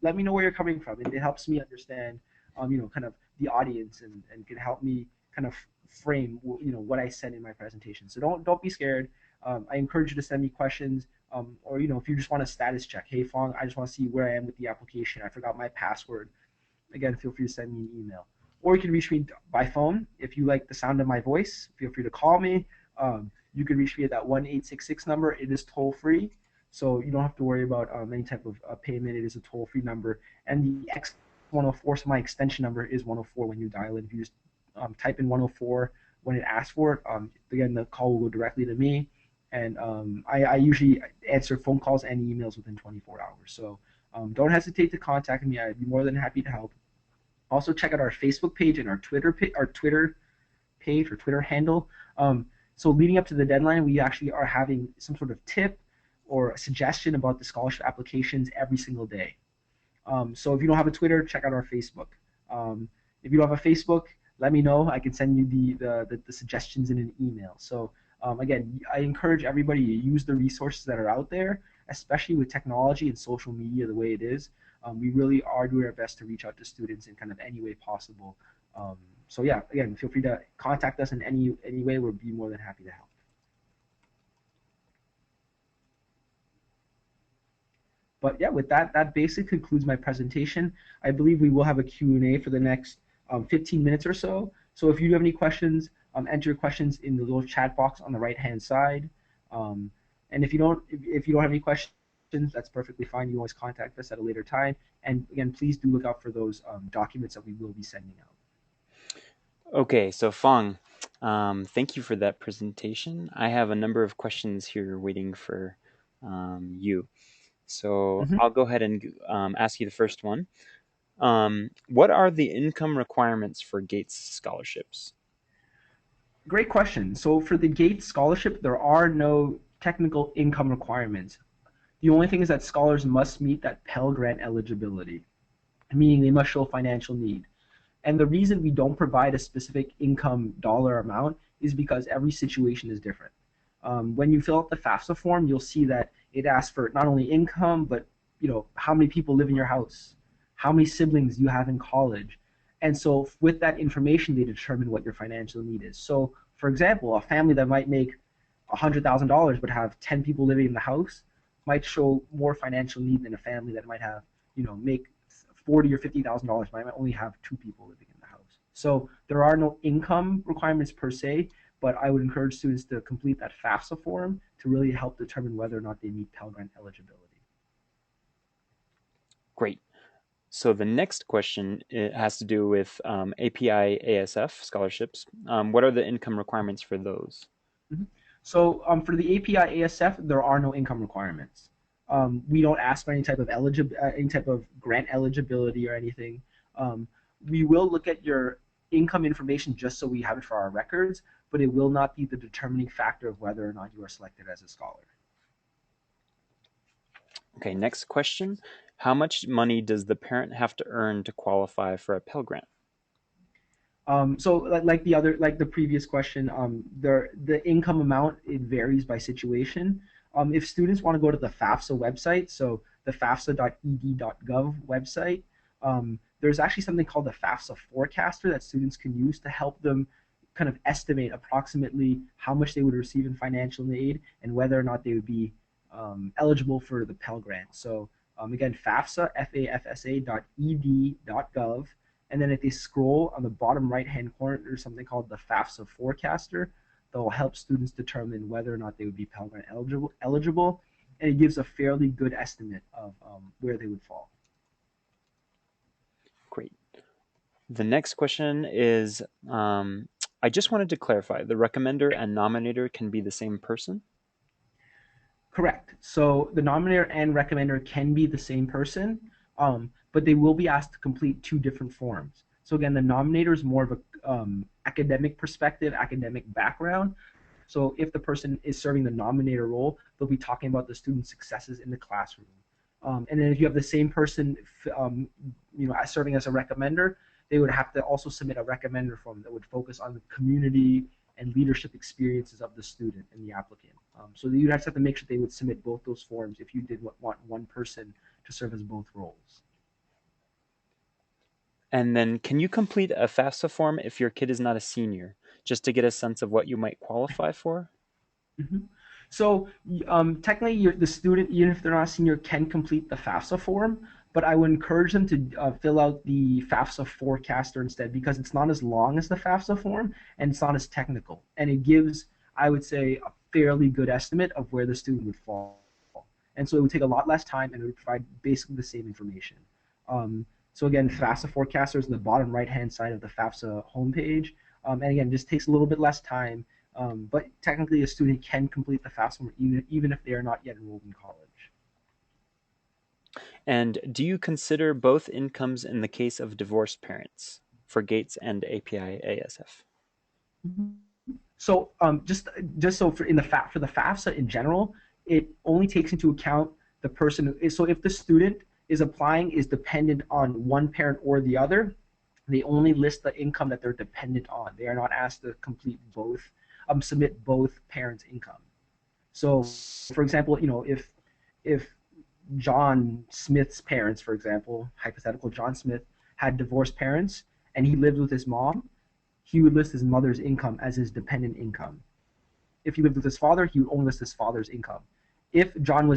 let me know where you're coming from. It helps me understand, kind of the audience and can help me kind of frame, what I said in my presentation. So don't be scared. I encourage you to send me questions, or if you just want a status check. Hey, Fong, I just want to see where I am with the application. I forgot my password. Again, feel free to send me an email. Or you can reach me by phone. If you like the sound of my voice, feel free to call me. You can reach me at that 1-866 number. It is toll free. So you don't have to worry about any type of payment. It is a toll-free number. And the X104, so my extension number is 104 when you dial it. If you just type in 104 when it asks for it, again, the call will go directly to me. and I usually answer phone calls and emails within 24 hours. So don't hesitate to contact me. I'd be more than happy to help. Also, check out our Facebook page and our Twitter page or Twitter handle. So leading up to the deadline, we actually are having some sort of tip or a suggestion about the scholarship applications every single day. So if you don't have a Twitter, check out our Facebook. If you don't have a Facebook, let me know. I can send you the suggestions in an email. So again, I encourage everybody to use the resources that are out there, especially with technology and social media the way it is. We really are doing our best to reach out to students in kind of any way possible. Um, so yeah, again, feel free to contact us in any way. We'll be more than happy to help. But yeah, with that, that basically concludes my presentation. I believe we will have a Q&A for the next 15 minutes or so. So if you have any questions, enter your questions in the little chat box on the right-hand side. Um, and if you don't have any questions, that's perfectly fine. You always contact us at a later time. And again, please do look out for those documents that we will be sending out. Okay, so Fong, thank you for that presentation. I have a number of questions here waiting for you. So Mhm. I'll go ahead and ask you the first one. What are the income requirements for Gates scholarships? Great question. So for the Gates Scholarship, there are no technical income requirements. The only thing is that scholars must meet that Pell Grant eligibility, meaning they must show financial need. And the reason we don't provide a specific income dollar amount is because every situation is different. When you fill out the FAFSA form, you'll see that it asks for not only income, but how many people live in your house, how many siblings you have in college, and so with that information, they determine what your financial need is. So, for example, a family that might make $100,000 but have 10 people living in the house might show more financial need than a family that might have, make 40 or $50,000 might only have two people living in the house. So there are no income requirements per se, but I would encourage students to complete that FAFSA form to really help determine whether or not they meet Pell Grant eligibility. Great. So the next question, it has to do with APIASF scholarships. What are the income requirements for those? Mhm. So for the API ASF, there are no income requirements. We don't ask for any type of grant eligibility or anything. Um, we will look at your income information just so we have it for our records, but it will not be the determining factor of whether or not you are selected as a scholar. Okay, next question. How much money does the parent have to earn to qualify for a Pell Grant? So like the previous question, the income amount it varies by situation. If students want to go to the FAFSA website, so the fafsa.ed.gov website, there's actually something called the FAFSA forecaster that students can use to help them kind of estimate approximately how much they would receive in financial aid and whether or not they would be eligible for the Pell Grant. So again, FAFSA, fafsa.ed.gov. And then if they scroll on the bottom right-hand corner, there's something called the FAFSA forecaster that will help students determine whether or not they would be Pell Grant eligible, and it gives a fairly good estimate of where they would fall. Great. The next question is, I just wanted to clarify, the recommender and nominator can be the same person? Correct. So the nominator and recommender can be the same person, but they will be asked to complete two different forms. So again, the nominator is more of a academic perspective, academic background. So if the person is serving the nominator role, they'll be talking about the student's successes in the classroom. And then if you have the same person, serving as a recommender, they would have to also submit a recommender form that would focus on the community and leadership experiences of the student and the applicant. So you'd have to make sure they would submit both those forms if you did want one person to serve as both roles. And then can you complete a FAFSA form if your kid is not a senior, just to get a sense of what you might qualify for? Mm-hmm. So technically, the student, even if they're not a senior, can complete the FAFSA form, but I would encourage them to fill out the FAFSA forecaster instead because it's not as long as the FAFSA form and it's not as technical. And it gives, I would say, a fairly good estimate of where the student would fall. And so it would take a lot less time and it would provide basically the same information. So again, FAFSA forecaster is in the bottom right-hand side of the FAFSA homepage. And again, just takes a little bit less time. But technically, a student can complete the FAFSA form even if they are not yet enrolled in college. And do you consider both incomes in the case of divorced parents for Gates and APIASF? So just so for the FAFSA in general, it only takes into account the person. So if the student is applying is dependent on one parent or the other, they only list the income that they're dependent on. They are not asked to complete both, submit both parents' income. So, for example, if John Smith's parents, for example, hypothetical John Smith, had divorced parents and he lived with his mom, he would list his mother's income as his dependent income. If he lived with his father, he would only list his father's income. If John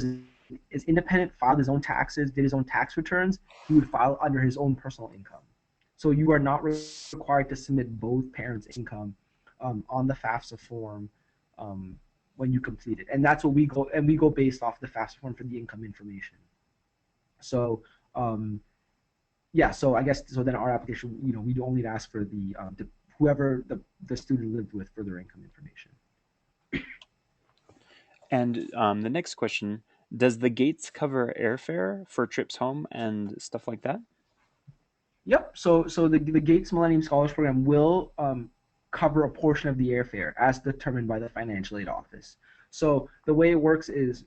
is independent, filed his own taxes, did his own tax returns, he would file under his own personal income. So you are not required to submit both parents' income on the FAFSA form when you complete it, and that's what we go based off the FAFSA form for the income information. So yeah, so I guess then our application, we only ask for the whoever the student lived with for their income information. And the next question, does the Gates cover airfare for trips home and stuff like that? Yep. So the Gates Millennium Scholars Program will cover a portion of the airfare as determined by the financial aid office. So the way it works is,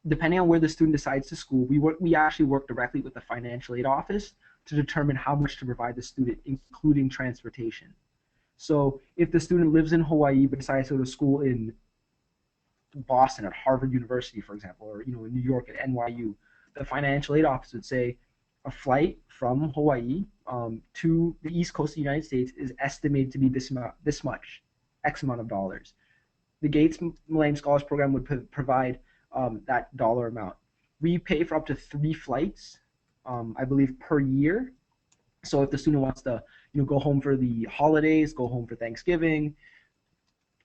depending on where the student decides to school, we actually work directly with the financial aid office to determine how much to provide the student, including transportation. So if the student lives in Hawaii but decides to go to school in Boston at Harvard University, for example, or in New York at NYU, the financial aid office would say a flight from Hawaii to the East Coast of the United States is estimated to be this much, X amount of dollars. The Gates Millennium Scholars Program would provide that dollar amount. We pay for up to 3 flights, I believe, per year. So if the student wants to, go home for the holidays, go home for Thanksgiving,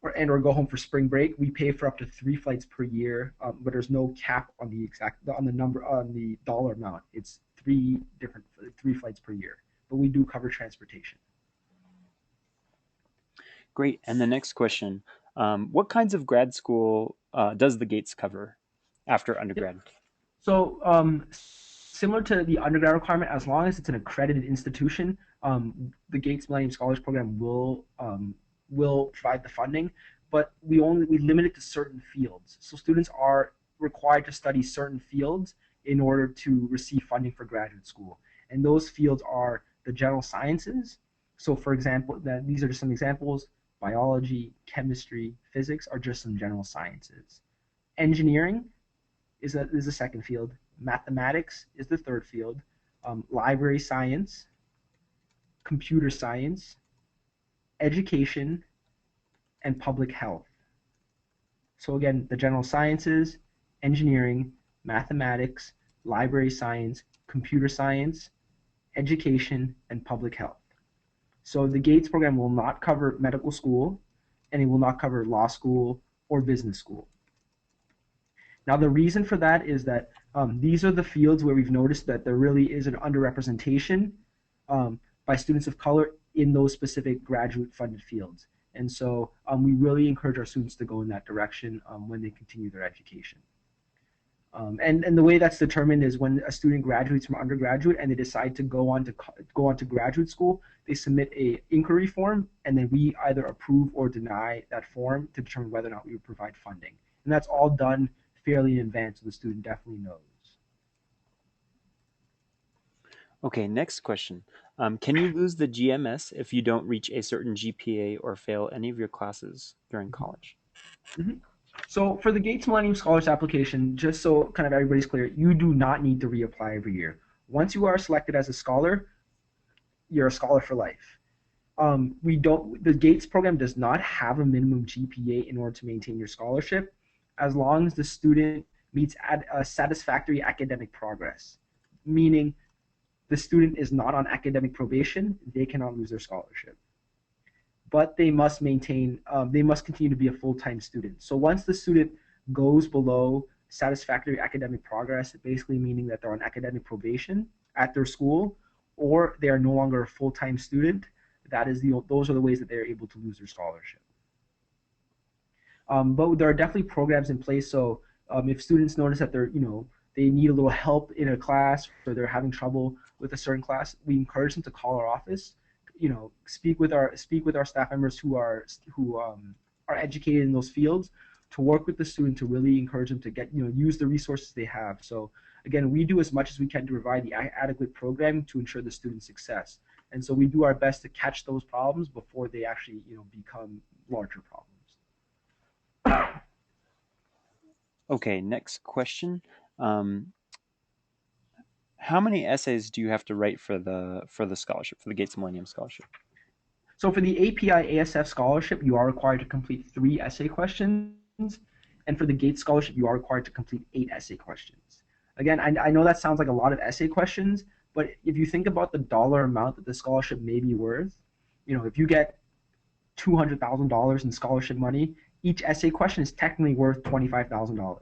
or go home for spring break, we pay for up to 3 flights per year, but there's no cap on the dollar amount. It's 3 flights per year, but we do cover transportation. Great. And the next question, what kinds of grad school does the Gates cover after undergrad? Yep. So similar to the undergrad requirement, as long as it's an accredited institution, the Gates Millennium Scholars Program will provide the funding, but we limit it to certain fields. So students are required to study certain fields in order to receive funding for graduate school, and those fields are the general sciences. So, for example, these are just some examples: biology, chemistry, physics are just some general sciences. Engineering is the second field. Mathematics is the third field. Library science, computer science, education, and public health. So again, the general sciences, engineering, mathematics, library science, computer science, education, and public health. So the Gates program will not cover medical school, and it will not cover law school or business school. Now, the reason for that is that these are the fields where we've noticed that there really is an underrepresentation by students of color in those specific graduate-funded fields. And so we really encourage our students to go in that direction when they continue their education. And the way that's determined is when a student graduates from undergraduate and they decide to go on to graduate school, they submit a inquiry form, and then we either approve or deny that form to determine whether or not we would provide funding. And that's all done fairly in advance, so the student definitely knows. Okay, next question. Can you lose the GMS if you don't reach a certain GPA or fail any of your classes during college? Mm-hmm. So for the Gates Millennium Scholars application, just so kind of everybody's clear, you do not need to reapply every year. Once you are selected as a scholar, you're a scholar for life. The Gates program does not have a minimum GPA in order to maintain your scholarship, as long as the student meets a satisfactory academic progress, meaning the student is not on academic probation, they cannot lose their scholarship. But they must continue to be a full-time student. So once the student goes below satisfactory academic progress, basically meaning that they're on academic probation at their school, or they are no longer a full-time student, those are the ways that they're able to lose their scholarship. But there are definitely programs in place. So if students notice that they need a little help in a class or they're having trouble with a certain class, we encourage them to call our office. Speak with our staff members who are educated in those fields to work with the student to really encourage them to use the resources they have. So again, we do as much as we can to provide the adequate program to ensure the student's success. And so we do our best to catch those problems before they actually become larger problems. Okay, next question. Um, how many essays do you have to write for the scholarship, for the Gates Millennium Scholarship? So for the APIASF scholarship, you are required to complete 3 essay questions, and for the Gates scholarship, you are required to complete 8 essay questions. Again, I know that sounds like a lot of essay questions, but if you think about the dollar amount that the scholarship may be worth, if you get $200,000 in scholarship money, each essay question is technically worth $25,000.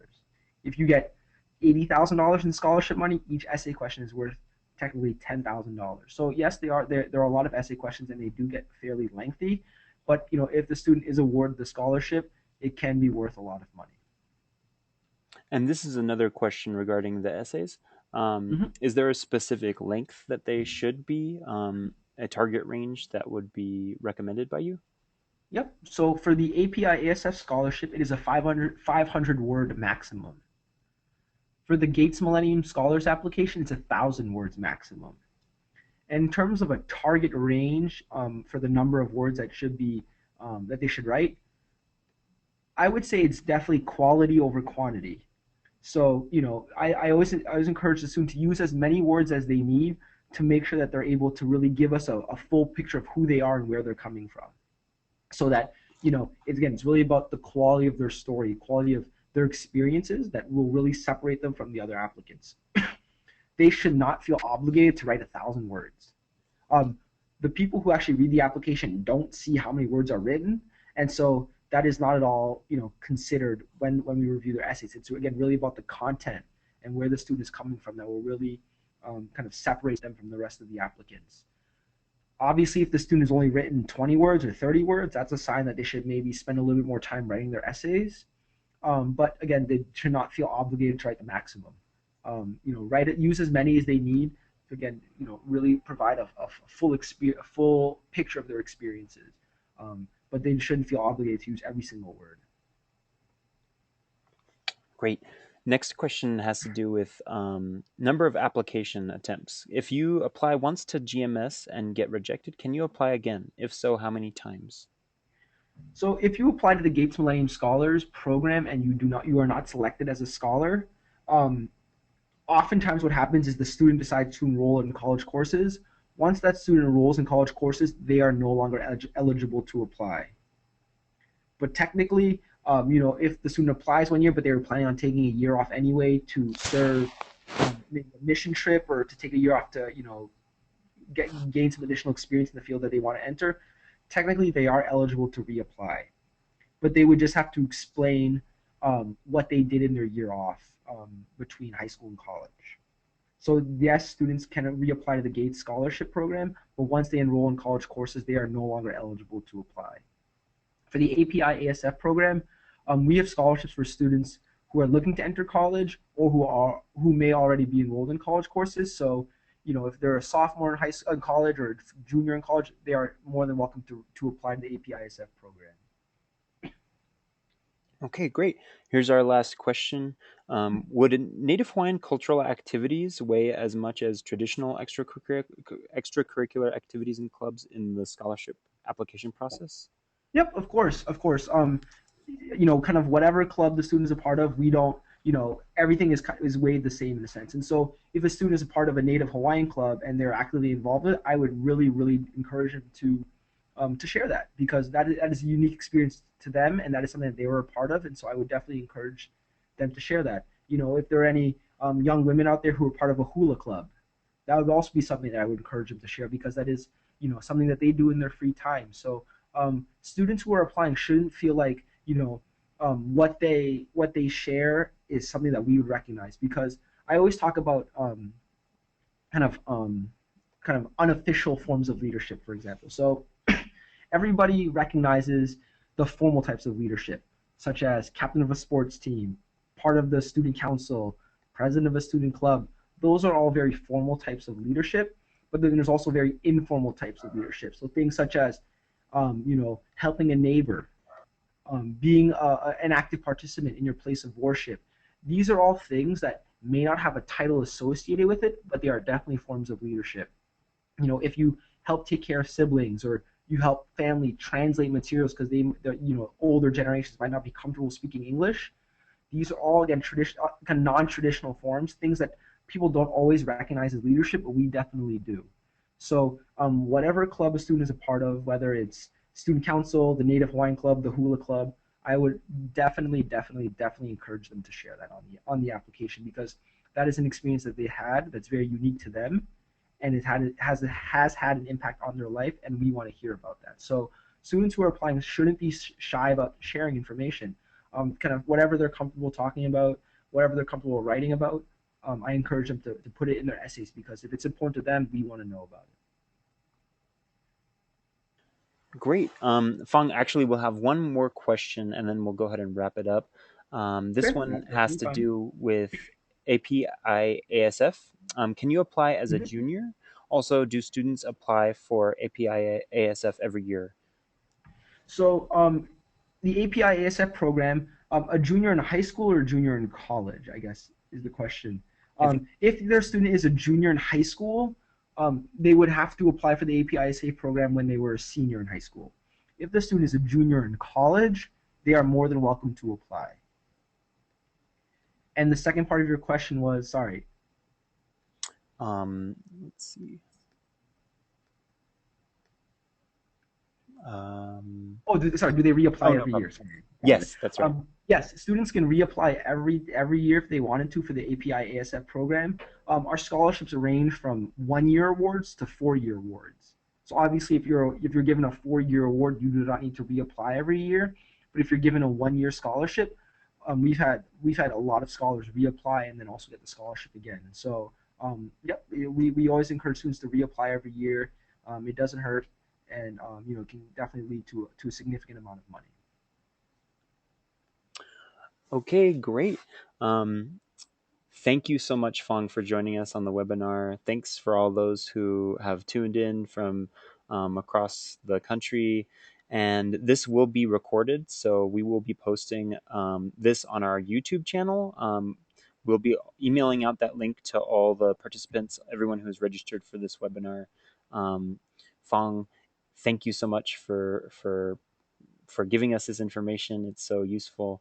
If you get $80,000 in scholarship money, each essay question is worth technically $10,000. So yes, there are a lot of essay questions and they do get fairly lengthy, but if the student is awarded the scholarship, it can be worth a lot of money. And this is another question regarding the essays. Mm-hmm. Is there a specific length that they should be, a target range that would be recommended by you? Yep. So for the API ASF scholarship, it is a 500 word maximum. For the Gates Millennium Scholars application, it's 1,000 words maximum. And in terms of a target range for the number of words that they should write, I would say it's definitely quality over quantity. So I always encourage the student to use as many words as they need to make sure that they're able to really give us a full picture of who they are and where they're coming from. So that it's really about the quality of their story, quality of their experiences that will really separate them from the other applicants. They should not feel obligated to write 1,000 words. The people who actually read the application don't see how many words are written, and so that is not at all considered when we review their essays. It's again really about the content and where the student is coming from that will really kind of separate them from the rest of the applicants. Obviously, if the student has only written 20 words or 30 words, that's a sign that they should maybe spend a little bit more time writing their essays. But again, they should not feel obligated to write the maximum. Write it, use as many as they need to, again, really provide a full picture of their experiences. But they shouldn't feel obligated to use every single word. Great. Next question has to do with number of application attempts. If you apply once to GMS and get rejected, can you apply again? If so, how many times? So if you apply to the Gates Millennium Scholars program and you are not selected as a scholar, oftentimes what happens is the student decides to enroll in college courses. Once that student enrolls in college courses, they are no longer eligible to apply. But technically, if the student applies one year, but they were planning on taking a year off anyway to serve maybe a mission trip or to take a year off to, gain some additional experience in the field that they want to enter, technically they are eligible to reapply. But they would just have to explain what they did in their year off between high school and college. So yes, students can reapply to the Gates Scholarship Program, but once they enroll in college courses, they are no longer eligible to apply. For the API ASF program, we have scholarships for students who are looking to enter college or who may already be enrolled in college courses. So, if they're a sophomore in college or junior in college, they are more than welcome to apply to the API ASF program. Okay, great. Here's our last question. Would Native Hawaiian cultural activities weigh as much as traditional extracurricular activities and clubs in the scholarship application process? Yep, of course, of course. Kind of whatever club the student is a part of, we don't, everything is weighed the same in a sense. And so, if a student is a part of a Native Hawaiian club and they're actively involved in it, I would really, really encourage them to share that because that is a unique experience to them and that is something that they were a part of. And so, I would definitely encourage them to share that. If there are any young women out there who are part of a hula club, that would also be something that I would encourage them to share because that is, something that they do in their free time. So. Students who are applying shouldn't feel like what they share is something that we would recognize because I always talk about kind of unofficial forms of leadership, for example. So everybody recognizes the formal types of leadership. such as captain of a sports team, part of the student council, president of a student club. Those are all very formal types of leadership, but then there's also very informal types of leadership. So things such as, helping a neighbor, being an active participant in your place of worship. These are all things that may not have a title associated with it, but they are definitely forms of leadership. If you help take care of siblings, or you help family translate materials because older generations might not be comfortable speaking English. These are all, again, kind of non-traditional forms, things that people don't always recognize as leadership, but we definitely do. So whatever club a student is a part of, whether it's student council, the Native Hawaiian Club, the Hula Club, I would definitely encourage them to share that on the application, because that is an experience that they had that's very unique to them, and has had an impact on their life, and we want to hear about that. So students who are applying shouldn't be shy about sharing information, kind of whatever they're comfortable talking about, whatever they're comfortable writing about. I encourage them to put it in their essays, because if it's important to them, we want to know about it. Great. Fong, actually, we'll have one more question and then we'll go ahead and wrap it up. This Okay, one that's has definitely to fine. do with APIASF. Can you apply as a Mhm. junior? Also, do students apply for APIASF every year? So the API ASF program, a junior in high school or a junior in college, I guess is the question. I think If their student is a junior in high school, they would have to apply for the API ASF program when they were a senior in high school. If the student is a junior in college, they are more than welcome to apply. And the second part of your question was, sorry. let's see. Um, Sorry, do they oh, reapply no every year? problem. Sorry, apologize. Yes, that's right. Yes, students can reapply every year if they wanted to for the API ASF program. Our scholarships range from 1 year awards to 4 year awards. So obviously, if you're given a 4 year award, you do not need to reapply every year. But if you're given a 1 year scholarship, we've had a lot of scholars reapply and then also get the scholarship again. So yep, we always encourage students to reapply every year. It doesn't hurt, and can definitely lead to a significant amount of money. Okay, great. Um, Thank you so much, Fong, for joining us on the webinar. Thanks for all those who have tuned in from across the country. And this will be recorded, so we will be posting this on our YouTube channel. We'll be emailing out that link to all the participants, everyone who's registered for this webinar. Um, Fong, thank you so much for giving us this information. It's so useful.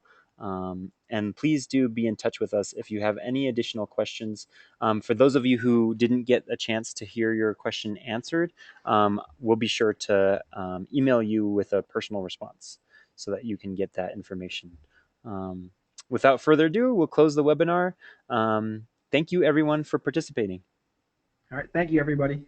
And please do be in touch with us if you have any additional questions. For those of you who didn't get a chance to hear your question answered, we'll be sure to email you with a personal response so that you can get that information. Um, Without further ado, we'll close the webinar. Thank you, everyone, for participating. All right, thank you, everybody.